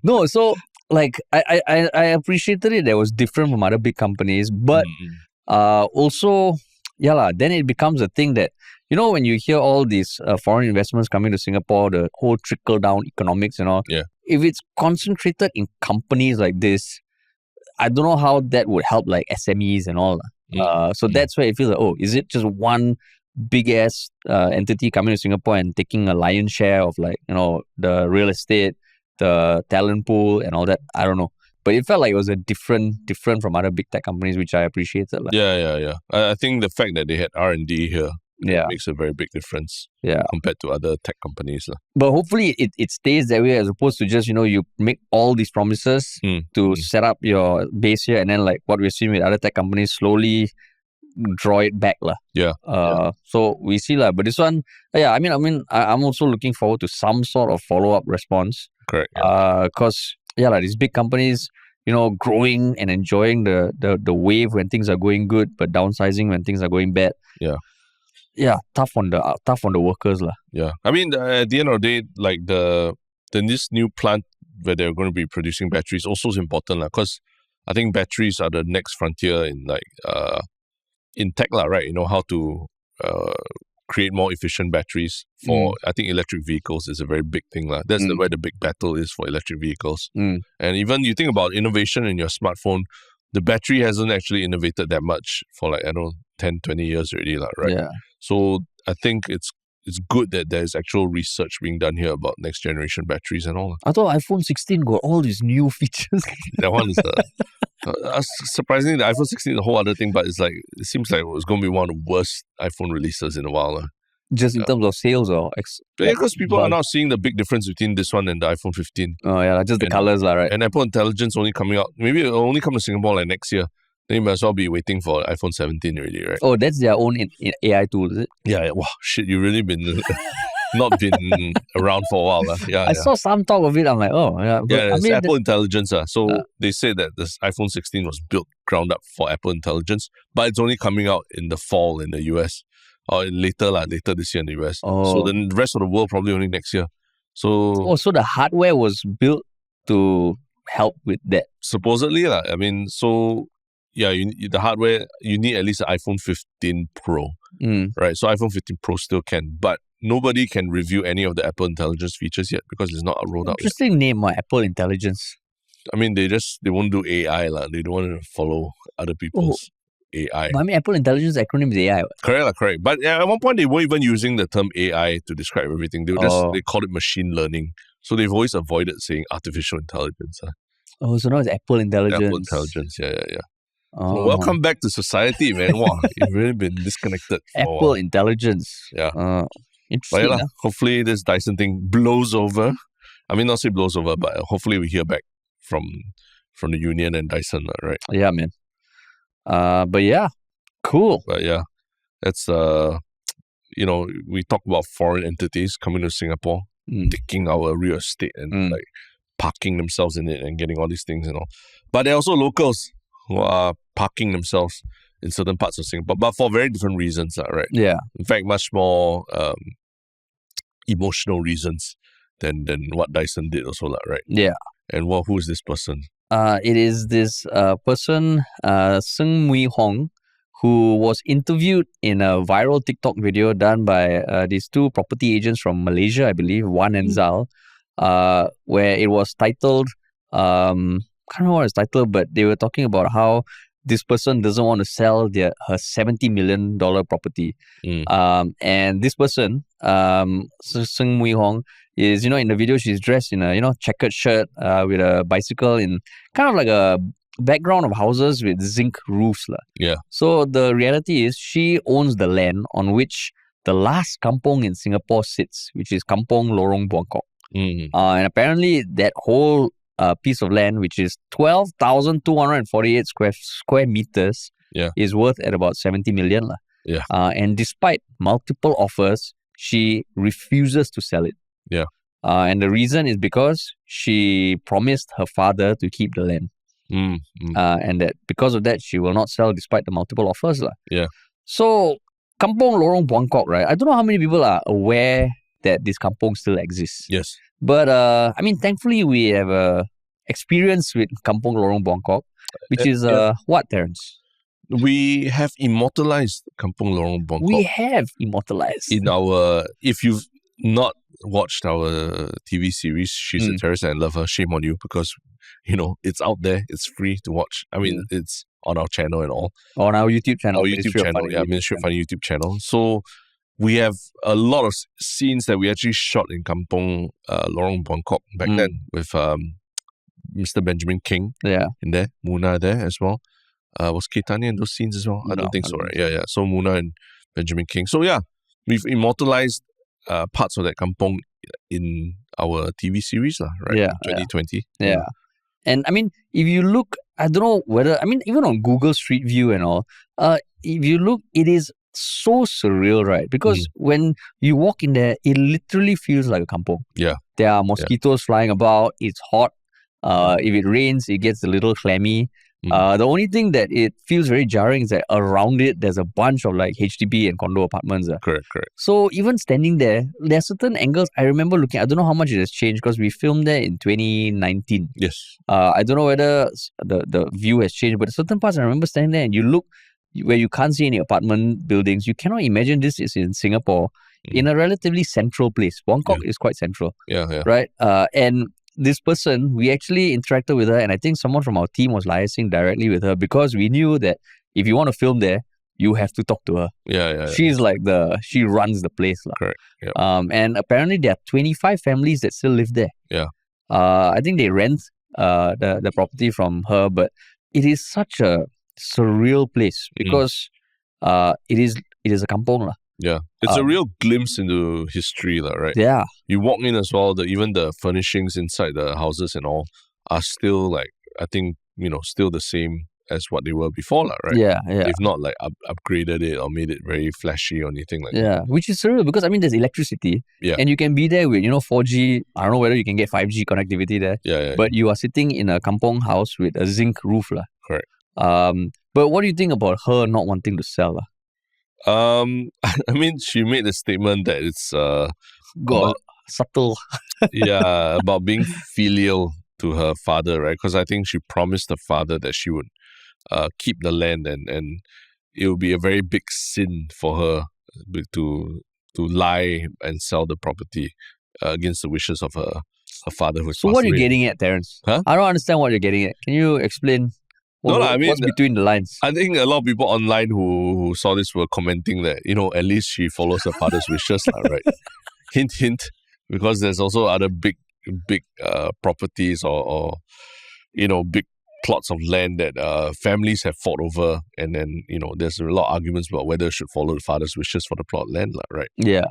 No, so like I appreciated it. That was different from other big companies, but also, yeah lah. Then it becomes a thing that, you know, when you hear all these foreign investments coming to Singapore, the whole trickle down economics and all. Yeah. If it's concentrated in companies like this, I don't know how that would help like SMEs and all. So that's where it feels like, oh, is it just one big ass entity coming to Singapore and taking a lion's share of like, you know, the real estate, the talent pool and all that? I don't know. But it felt like it was a different from other big tech companies, which I appreciated. Like. Yeah. I think the fact that they had R&D here makes a very big difference compared to other tech companies. But hopefully it stays that way, as opposed to just, you know, you make all these promises to set up your base here, and then like what we're seeing with other tech companies, slowly draw it back. So we see. But this one, I'm also looking forward to some sort of follow-up response. Correct. Because these big companies, you know, growing and enjoying the wave when things are going good, but downsizing when things are going bad. Yeah, tough on the workers lah. Yeah, I mean, at the end of the day, like this new plant where they're going to be producing batteries also is important lah, because I think batteries are the next frontier in in tech lah, right? You know, how to create more efficient batteries for I think electric vehicles is a very big thing lah. That's where the big battle is for electric vehicles. And even you think about innovation in your smartphone, the battery hasn't actually innovated that much for 10, 20 years already lah, right? Yeah. So I think it's good that there's actual research being done here about next generation batteries and all. I thought iPhone 16 got all these new features. That one is surprisingly, the iPhone 16 is a whole other thing, but it seems like it's going to be one of the worst iPhone releases in a while. Just in terms of sales or... because people are now seeing the big difference between this one and the iPhone 15. Oh yeah, just the colors lah, right? And Apple Intelligence only coming out, maybe it'll only come to Singapore like next year. Then you might as well be waiting for iPhone 17 already, right? Oh, that's their own AI tool, is it? Yeah. Wow, shit, you really been not been around for a while. I saw some talk of it. I'm like, oh, yeah. Yeah, it's Apple Intelligence. So they say that this iPhone 16 was built ground up for Apple Intelligence, but it's only coming out in the fall in the US. Or later this year in the US. So the rest of the world probably only next year. So so the hardware was built to help with that. Supposedly, I mean, so yeah, the hardware, you need at least an iPhone 15 Pro, right? So iPhone 15 Pro still can, but nobody can review any of the Apple Intelligence features yet because it's not rolled out. Interesting name, Apple Intelligence. I mean, they won't do AI lah. They don't want to follow other people's AI. But I mean, Apple Intelligence acronym is AI. Correct. But at one point, they weren't even using the term AI to describe everything. They called it machine learning. So they've always avoided saying artificial intelligence. So now it's Apple Intelligence. Apple Intelligence, yeah. So welcome back to society, man. Wow, you've really been disconnected. Apple Intelligence. Yeah. Interesting. But hopefully this Dyson thing blows over. I mean, not say blows over, but hopefully we hear back from the union and Dyson, right? Yeah, man. But yeah, cool. But yeah, that's we talk about foreign entities coming to Singapore, taking our real estate and like parking themselves in it and getting all these things and all. But there are also locals who are parking themselves in certain parts of Singapore, but for very different reasons, right? Yeah. In fact, much more emotional reasons than what Dyson did also, right? Yeah. And who is this person? It is this person, Seng Mui Hong, who was interviewed in a viral TikTok video done by these two property agents from Malaysia, I believe, Wan and Zal, where it was titled, I can't remember what it's titled, but they were talking about how this person doesn't want to sell her $70 million property. And this person, Seng Mui Hong, is, in the video, she's dressed in a, checkered shirt with a bicycle in kind of like a background of houses with zinc roofs. Yeah. So the reality is she owns the land on which the last kampung in Singapore sits, which is Kampung Lorong Buangkok. And apparently that whole piece of land, which is 12,248 square meters, is worth at about 70 million. Yeah. And despite multiple offers, she refuses to sell it. Yeah. And the reason is because she promised her father to keep the land. And that because of that, she will not sell despite the multiple offers. Yeah. So, Kampung Lorong Buangkok, right? I don't know how many people are aware that this kampung still exists. Yes. But, thankfully, we have experience with Kampung Lorong Buangkok, which is what, Terence? We have immortalized Kampung Lorong Buangkok. We have immortalized. In our, if you've not watched our TV series, She's a Terrorist and I Love Her, shame on you, because, it's out there. It's free to watch. I mean, it's on our channel and all. On our YouTube channel. Ministry of Funny YouTube channel. So we have a lot of scenes that we actually shot in Kampung Lorong Buangkok back then with Mr. Benjamin King in there, Muna there as well. Was Keitanya in those scenes as well? I don't think so, right? Yeah. So Muna and Benjamin King. So yeah, we've immortalized parts of that kampung in our TV series, right? Yeah. 2020. Yeah. And if you look, I don't know whether, even on Google Street View and all, if you look, it is so surreal, right? Because when you walk in there, it literally feels like a kampung. Yeah. There are mosquitoes flying about. It's hot. If it rains, it gets a little clammy. The only thing that it feels very jarring is that around it, there's a bunch of like HDB and condo apartments. Correct. So even standing there are certain angles I remember looking. I don't know how much it has changed because we filmed there in 2019. Yes. I don't know whether the view has changed, but certain parts I remember standing there and you look where you can't see any apartment buildings. You cannot imagine this is in Singapore in a relatively central place. Buangkok is quite central. Yeah. Right? And this person, we actually interacted with her, and I think someone from our team was liaising directly with her because we knew that if you want to film there, you have to talk to her. Yeah. She's like she runs the place. Correct. Yep. And apparently there are 25 families that still live there. Yeah. I think they rent the property from her, but it is such a surreal place because it is a kampung. Yeah. It's a real glimpse into history, right? Yeah. You walk in as well, even the furnishings inside the houses and all are still I think, still the same as what they were before, right? Yeah. They've not upgraded it or made it very flashy or anything like that. Yeah, which is surreal because there's electricity. Yeah. And you can be there with, 4G. I don't know whether you can get 5G connectivity there. Yeah. But you are sitting in a kampung house with a zinc roof. Correct. But what do you think about her not wanting to sell? She made a statement that it's subtle. about being filial to her father, right? Because I think she promised the father that she would keep the land and it would be a very big sin for her to lie and sell the property against the wishes of her father who's So what are you getting at, Terence? Huh? I don't understand what you're getting at. Can you explain what's between the lines? I think a lot of people online who saw this were commenting that, at least she follows her father's wishes, right? Hint, because there's also other big properties or big plots of land that families have fought over, and then there's a lot of arguments about whether should follow the father's wishes for the plot land, right? Yeah.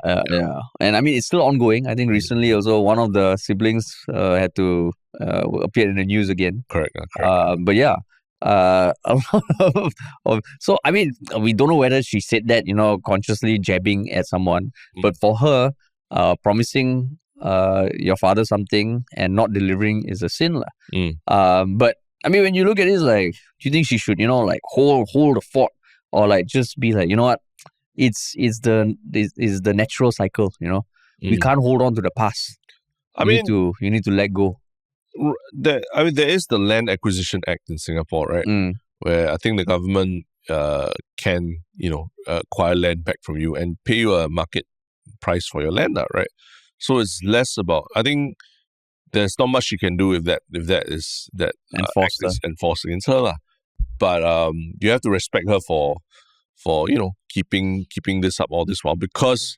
And it's still ongoing. I think recently also one of the siblings had to appear in the news again. Correct. But yeah. A lot of so we don't know whether she said that consciously jabbing at someone, but for her promising your father something and not delivering is a sin. But when you look at it, it's like, do you think she should hold the fort or just be like, you know what, it's the natural cycle, we can't hold on to the past. You need to let go. There is the Land Acquisition Act in Singapore, right? Where I think the government can, acquire land back from you and pay you a market price for your land, right? So it's less about, I think there's not much you can do if that is enforced against her. But you have to respect her for keeping this up all this while, because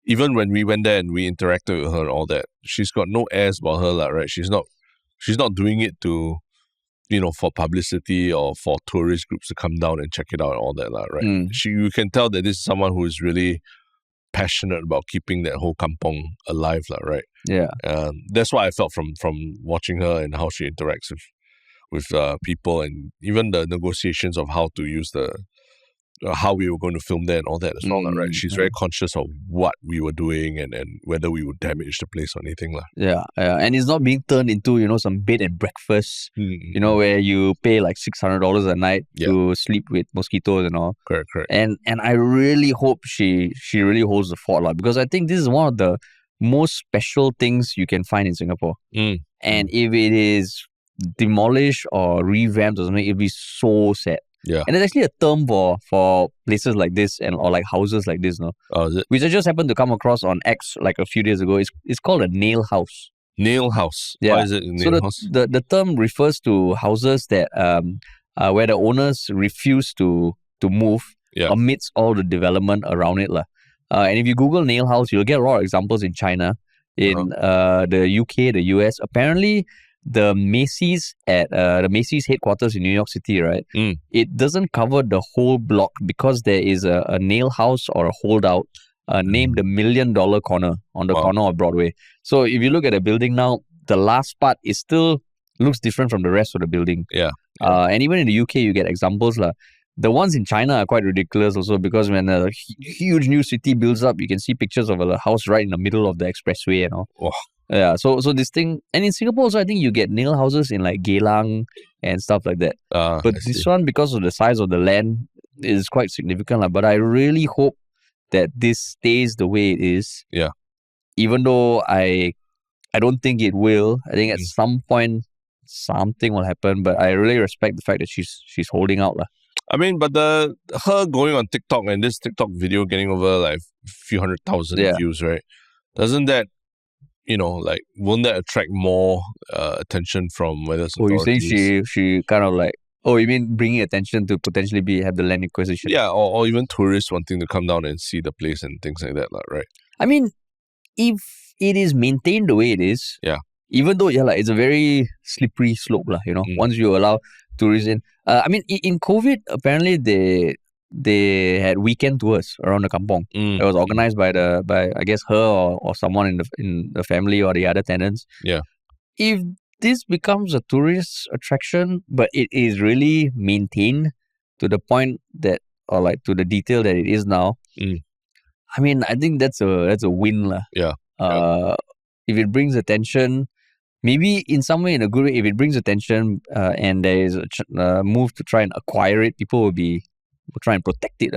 even when we went there and we interacted with her and all that, she's got no airs about her, right? She's not doing it to, for publicity or for tourist groups to come down and check it out and all that, right? You can tell that this is someone who is really passionate about keeping that whole kampong alive, right? Yeah. That's what I felt from watching her and how she interacts with people, and even the negotiations of how to use the how we were going to film there and all that as well, right? She's very conscious of what we were doing and whether we would damage the place or anything. Yeah, and it's not being turned into, some bed and breakfast, where you pay like $600 a night to sleep with mosquitoes and all. Correct. And I really hope she really holds the fort, because I think this is one of the most special things you can find in Singapore. And if it is demolished or revamped or something, it'll be so sad. Yeah. And there's actually a term for places like this or like houses like this, no? Oh, is it? Which I just happened to come across on X like a few days ago. It's called a nail house. Nail house. Yeah. Why is it a nail house? The term refers to houses that where the owners refuse to move amidst all the development around it. And if you Google nail house, you'll get a lot of examples in China, in the UK, the US. Apparently, the Macy's at the Macy's headquarters in New York City, right? It doesn't cover the whole block because there is a nail house or a holdout named the $1 Million Corner on the corner of Broadway. So if you look at the building now, the last part is still looks different from the rest of the building. Yeah. And even in the UK, you get examples. The ones in China are quite ridiculous also because when a huge new city builds up, you can see pictures of a house right in the middle of the expressway and all. Wow. Yeah, so this thing, and in Singapore also, I think you get nail houses in like Geylang and stuff like that. But this one, because of the size of the land, is quite significant. But I really hope that this stays the way it is. Yeah. Even though I don't think it will. I think at some point something will happen. But I really respect the fact that she's holding out. I mean, but her going on TikTok and this TikTok video getting over like a few 100,000 views, right? Doesn't that, won't that attract more attention from whether it's authorities? Oh, you think she kind of like, you mean bringing attention to potentially have the land acquisition? Yeah, or even tourists wanting to come down and see the place and things like that, right? I mean, if it is maintained the way it is, even though it's a very slippery slope, once you allow tourists in. I mean, in COVID, apparently they had weekend tours around the Kampung. It was organized by I guess her or someone in the family or the other tenants. Yeah. If this becomes a tourist attraction, but it is really maintained to the point that, or like to the detail that it is now, I mean, I think that's a win. Yeah. If it brings attention, maybe in some way, in a good way, if it brings attention and there is a move to try and acquire it, people will try and protect it,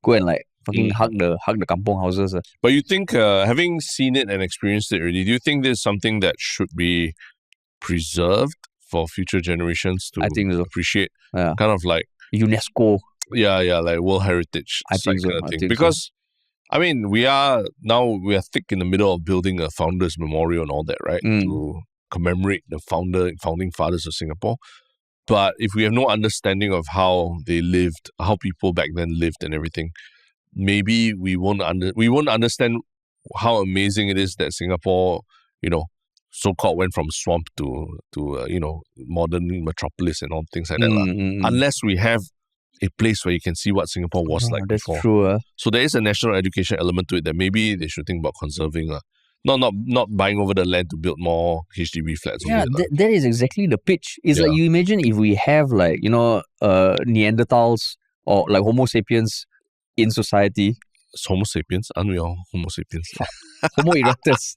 go and like fucking hug the kampung houses. But you think, having seen it and experienced it already, do you think there's something that should be preserved for future generations to appreciate? Yeah. Kind of like UNESCO. Yeah, like World Heritage. I think so. Kind of thing. Because I mean, we are thick in the middle of building a founders memorial and all that, right? To commemorate the founding fathers of Singapore. But if we have no understanding of how they lived, how people back then lived and everything, maybe we won't understand how amazing it is that Singapore, so-called went from swamp to modern metropolis and all things like that. Unless we have a place where you can see what Singapore was like before. That's true. So there is a national education element to it that maybe they should think about conserving. Not buying over the land to build more HDB flats. Yeah, that is exactly the pitch. It's like you imagine if we have like, Neanderthals or like Homo sapiens in society. It's Homo sapiens? Aren't we all Homo sapiens? Homo erectus.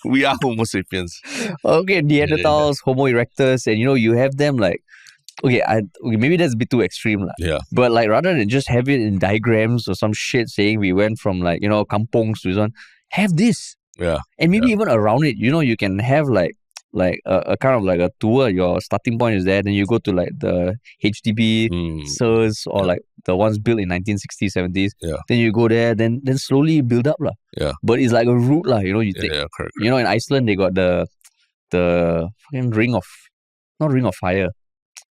We are Homo sapiens. Okay, Neanderthals, Homo erectus, and you have them like, okay, maybe that's a bit too extreme. Yeah. But like rather than just have it in diagrams or some shit saying we went from like, kampungs to this one, have this. Yeah. And maybe even around it, you can have like a kind of like a tour. Your starting point is there. Then you go to like the HDB, SIRS, or like the ones built in 1960s, 70s. Yeah. Then you go there, then slowly build up. Yeah. But it's like a route, you take. Yeah, correct. In Iceland, they got the fucking not ring of fire.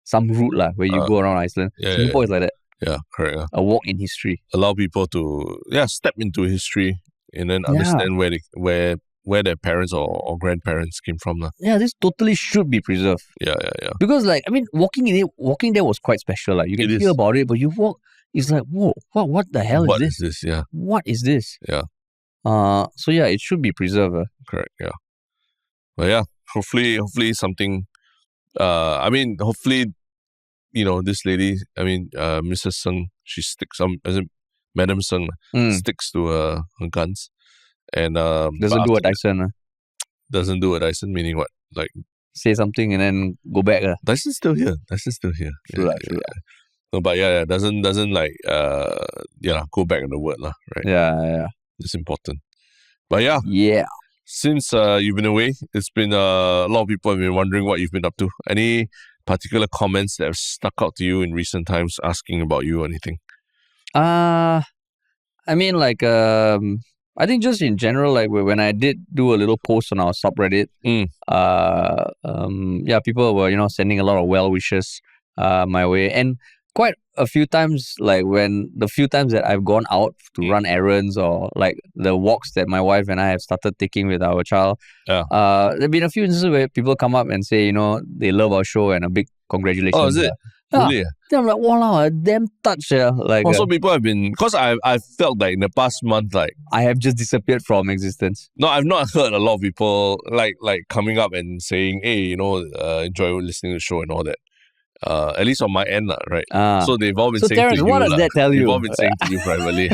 Some route where you go around Iceland. Singapore is like that. Yeah, correct. Yeah. A walk in history. Allow people to step into history and then understand where their parents or grandparents came from. Yeah, this totally should be preserved. Yeah. Because walking there was quite special. You can hear about it, but you walk, it's like, whoa, what the hell is this? What is this? Yeah. What is this? Yeah. So yeah, it should be preserved. Correct, yeah. But yeah, hopefully something hopefully this lady, Mrs. Seng, she sticks, as in Madam Seng, sticks to her guns. And Doesn't do a Dyson. Doesn't do a Dyson, meaning what? Like, say something and then go back. Dyson's still here. True. No, but doesn't like go back on the word, lah, right? Yeah. It's important. But yeah. Since you've been away, it's been a lot of people have been wondering what you've been up to. Any particular comments that have stuck out to you in recent times asking about you or anything? I think just in general, like when I did do a little post on our subreddit, people were, sending a lot of well wishes my way. And quite a few times, like the few times that I've gone out to run errands or like the walks that my wife and I have started taking with our child, there have been a few instances where people come up and say, they love our show and a big congratulations. Oh, is it? Really? Then I'm like, wow, a damn touch. Like, also, people have been, because I've felt like in the past month, like I have just disappeared from existence. No, I've not heard a lot of people like coming up and saying, hey, enjoy listening to the show and all that. At least on my end, right? So they've all been saying Terrence, to you. What does that tell you? They've all been saying to you privately.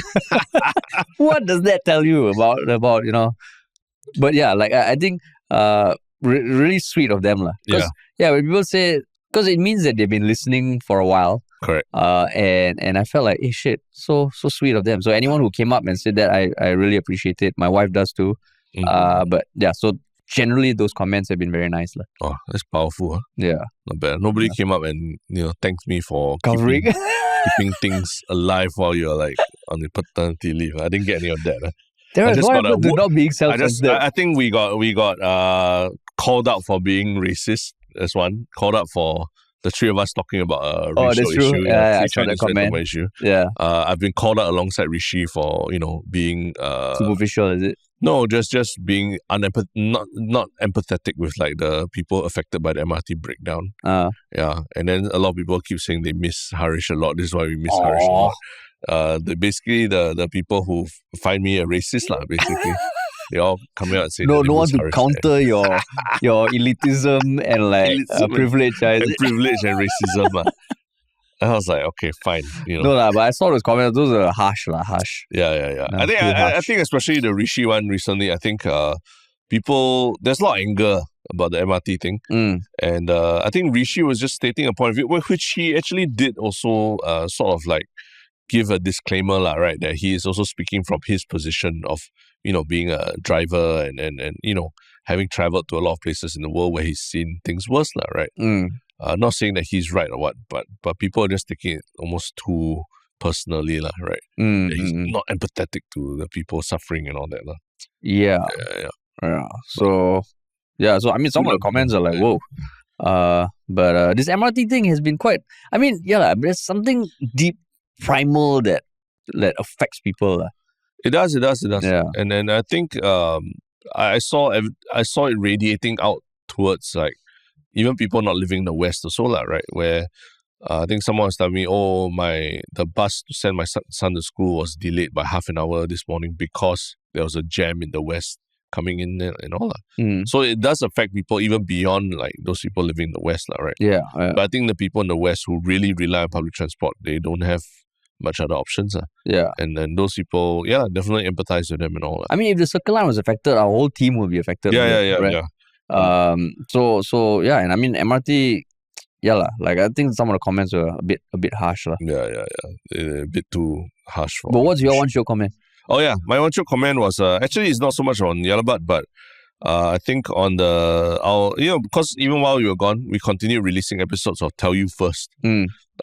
What does that tell you about? But yeah, like I think really sweet of them. When people say, because it means that they've been listening for a while. Correct. And I felt like, hey, shit, so sweet of them. So anyone who came up and said that, I really appreciate it. My wife does too. But yeah, so generally those comments have been very nice. Oh, that's powerful. Huh? Yeah. Not bad. Nobody came up and, thanked me for covering keeping things alive while you're like on the paternity leave. I didn't get any of that. There is what happened to not being self-sensitive. I think we got called out for being racist. That's one. Called out for the three of us talking about a racial issue. Yeah, I saw that comment. Issue. Yeah. I've been called out alongside Rishi for, being superficial, is it? No, just being not empathetic with like the people affected by the MRT breakdown. Yeah. And then a lot of people keep saying they miss Harish a lot. This is why we miss Harish a lot. The people who find me a racist, basically. They all coming out and saying no one to counter your elitism and like privilege. And privilege and racism. I was like, okay, fine. No, but I saw those comments. Those are harsh. Yeah. I think especially the Rishi one recently, I think there's a lot of anger about the MRT thing. And I think Rishi was just stating a point of view, which he actually did also sort of like give a disclaimer, right? That he is also speaking from his position of, being a driver and having traveled to a lot of places in the world where he's seen things worse, right? Not saying that he's right or what, but people are just taking it almost too personally, right? He's not empathetic to the people suffering and all that. Yeah. So I mean, some of the comments are like, whoa. But this MRT thing has been quite, there's something deep, primal that affects people. It does. Yeah. And then I think I saw it radiating out towards like even people not living in the West also, right? Where I think someone was telling me, the bus to send my son to school was delayed by half an hour this morning because there was a jam in the West coming in and all that. So it does affect people even beyond like those people living in the West, right? Yeah. But I think the people in the West who really rely on public transport, they don't have much other options. Yeah. And then those people, definitely empathize with them and all that. I mean, if the Circle Line was affected, our whole team would be affected. Yeah. So and I mean MRT, like I think some of the comments were a bit harsh. Yeah. A bit too harsh. But what's your one show comment? Oh yeah, my one show comment was actually it's not so much on Yalabat, but I think on because even while you were gone, we continued releasing episodes of Tell You First,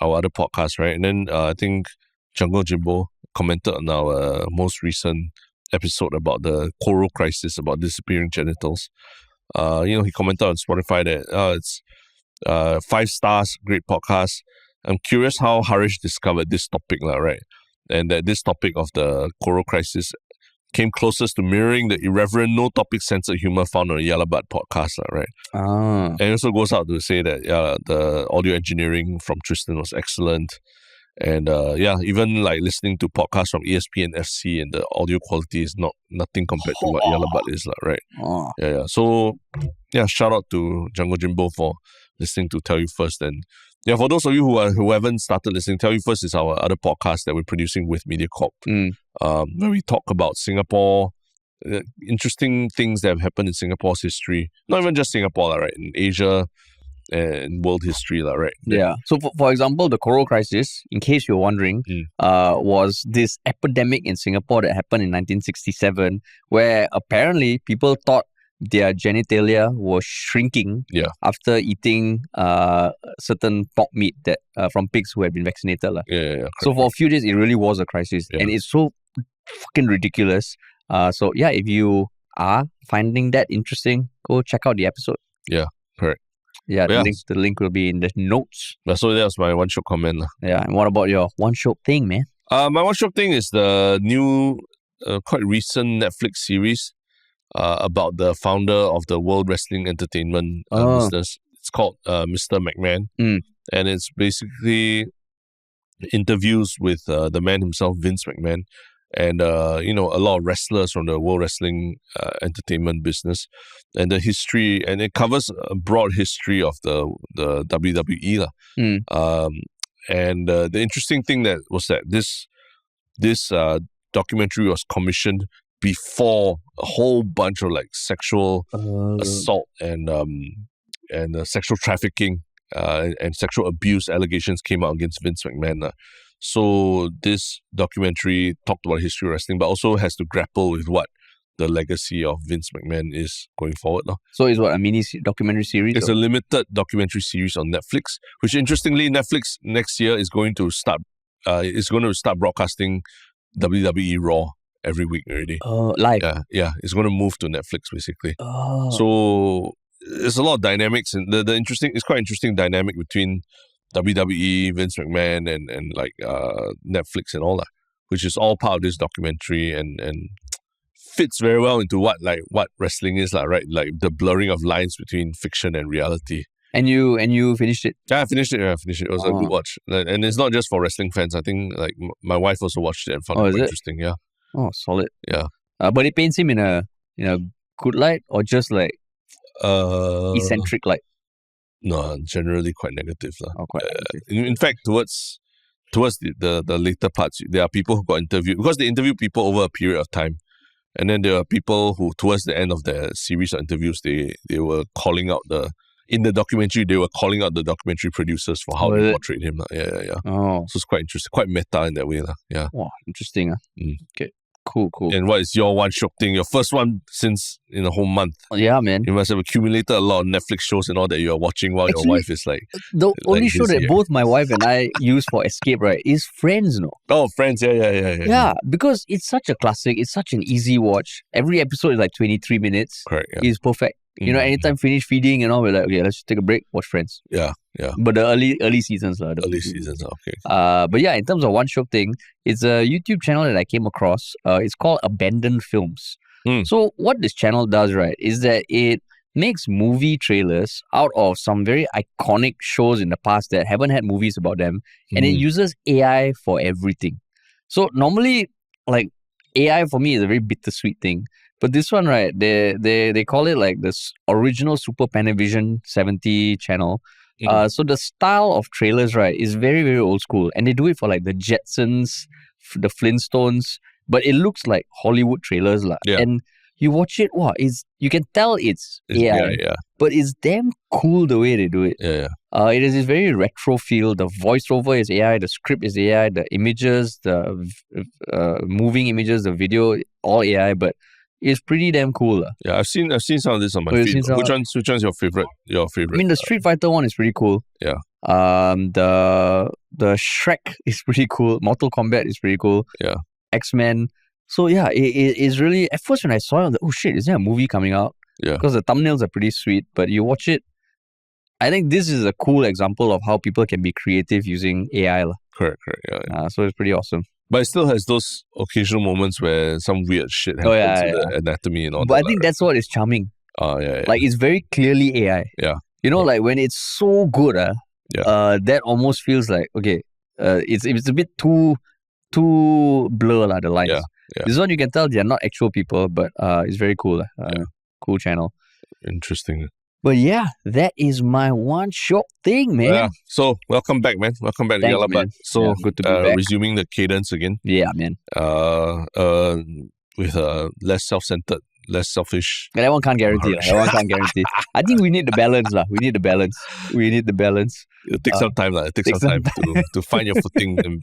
our other podcast, right? And then I think Jungle Jimbo commented on our most recent episode about the Koro Crisis, about disappearing genitals. He commented on Spotify that it's 5 stars, great podcast. I'm curious how Harish discovered this topic, right? And that this topic of the Koro Crisis came closest to mirroring the irreverent, no topic censored humor found on the Yalabat podcast, right? And it also goes out to say that the audio engineering from Tristan was excellent. And even like listening to podcasts from ESPN FC and the audio quality is nothing compared to what Yalabat is, right? Yeah. So shout out to Jungle Jimbo for listening to Tell You First and Yeah, for those of you who haven't started listening, Tell You First is our other podcast that we're producing with MediaCorp, where we talk about Singapore, interesting things that have happened in Singapore's history. Not even just Singapore, right? In Asia and world history, right? Yeah. So, for example, the Koro Crisis, in case you're wondering, was this epidemic in Singapore that happened in 1967, where apparently people thought their genitalia was shrinking after eating certain pork meat that from pigs who had been vaccinated. So for a few days, it really was a crisis. And it's so fucking ridiculous. So yeah, if you are finding that interesting, go check out the episode. Yeah, correct. Yeah, the link will be in the notes. So that was my one Shiok comment. Yeah, and what about your one Shiok thing, man? My one Shiok thing is the new, quite recent Netflix series about the founder of the World Wrestling Entertainment business. It's called Mr. McMahon. And it's basically interviews with the man himself, Vince McMahon, and a lot of wrestlers from the World Wrestling Entertainment business, and the history, and it covers a broad history of the WWE. And the interesting thing that this documentary was commissioned before a whole bunch of like sexual assault and sexual trafficking and sexual abuse allegations came out against Vince McMahon. So this documentary talked about history of wrestling, but also has to grapple with what the legacy of Vince McMahon is going forward. So it's what, a mini documentary series? It's a limited documentary series on Netflix, which interestingly, Netflix next year is going to start broadcasting WWE Raw every week already. Live? Yeah. It's going to move to Netflix, basically. So there's a lot of dynamics, and it's quite interesting dynamic between WWE, Vince McMahon, and like Netflix and all that, which is all part of this documentary and fits very well into what wrestling is, right? Like the blurring of lines between fiction and reality. And you finished it? Yeah, I finished it. It was a good watch, and it's not just for wrestling fans. I think like my wife also watched it and found it quite interesting. Yeah. Oh, solid. Yeah. But it paints him in a good light, or just like eccentric light? No, generally quite negative. Quite negative. In fact, towards the later parts, there are people who got interviewed, because they interview people over a period of time. And then there are people who, towards the end of the series of interviews, they were calling out in the documentary the documentary producers for how they portrayed him. Yeah. So it's quite interesting, quite meta in that way. Yeah. Wow, interesting. Okay. Cool. And what is your one Shiok thing? Your first one since in a whole month. Yeah, man. You must have accumulated a lot of Netflix shows and all that you are watching while your wife is like... The only show that both my wife and I use for escape, right, is Friends, no? Oh, Friends, yeah. Yeah, because it's such a classic. It's such an easy watch. Every episode is like 23 minutes. Correct, yeah. It's perfect. Anytime finish feeding and all, we're like, okay, let's take a break, watch Friends. Yeah. But the early seasons. Okay. But yeah, in terms of one Shiok thing, it's a YouTube channel that I came across. It's called Abandoned Films. So what this channel does, right, is that it makes movie trailers out of some very iconic shows in the past that haven't had movies about them, and it uses AI for everything. So normally, like, AI for me is a very bittersweet thing. But this one, right, they call it like this original Super Panavision 70 channel. So the style of trailers, right, is very, very old school. And they do it for like the Jetsons, the Flintstones, but it looks like Hollywood trailers. Yeah. And you watch it, you can tell it's AI, but it's damn cool the way they do it. Yeah. It is this very retro feel. The voiceover is AI, the script is AI, the images, the moving images, the video, all AI, but it's pretty damn cool. Yeah, I've seen some of this on my feed. Which one's your favorite? I mean, the Street Fighter one is pretty cool. Yeah. The Shrek is pretty cool. Mortal Kombat is pretty cool. Yeah. X-Men. So yeah, it's really, at first when I saw it, I was like, oh shit, is there a movie coming out? Yeah. Because the thumbnails are pretty sweet, but you watch it, I think this is a cool example of how people can be creative using AI. Correct, yeah. So it's pretty awesome. But it still has those occasional moments where some weird shit happens to the anatomy and all that. But I think that's what is charming. Yeah. Like, it's very clearly AI. Yeah. Like when it's so good, that almost feels like, okay, it's a bit too blur, the lines. Yeah. This one you can tell they're not actual people, but it's very cool. Cool channel. Interesting. But yeah, that is my one Shiok thing, man. Yeah. So welcome back, man. Welcome back to Thanks, Yellow man. Bud. So Yeah, good to be back. resuming the cadence again. Yeah, man. With less self-centered, less selfish. That one can't guarantee. That one can't guarantee. I think we need the balance, lah. We need the balance. It'll take some time, lah. It takes some time to find your footing and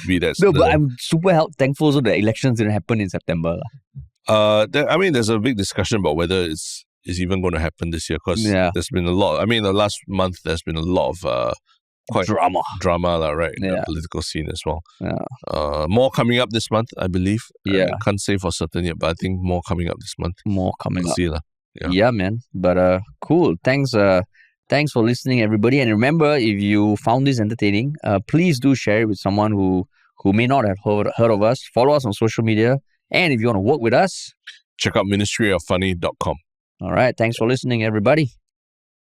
be that. No, but I'm super thankful so the elections didn't happen in September. There's a big discussion about whether it's even going to happen this year because there's been a lot. I mean, the last month there's been a lot of drama, right? In the political scene as well. Yeah. More coming up this month, I believe. Yeah, I can't say for certain yet, but I think more coming up this month. More coming up. See, yeah, man. But cool. Thanks for listening, everybody. And remember, if you found this entertaining, please do share it with someone who may not have heard of us. Follow us on social media. And if you want to work with us, check out ministryoffunny.com. All right. Thanks for listening, everybody.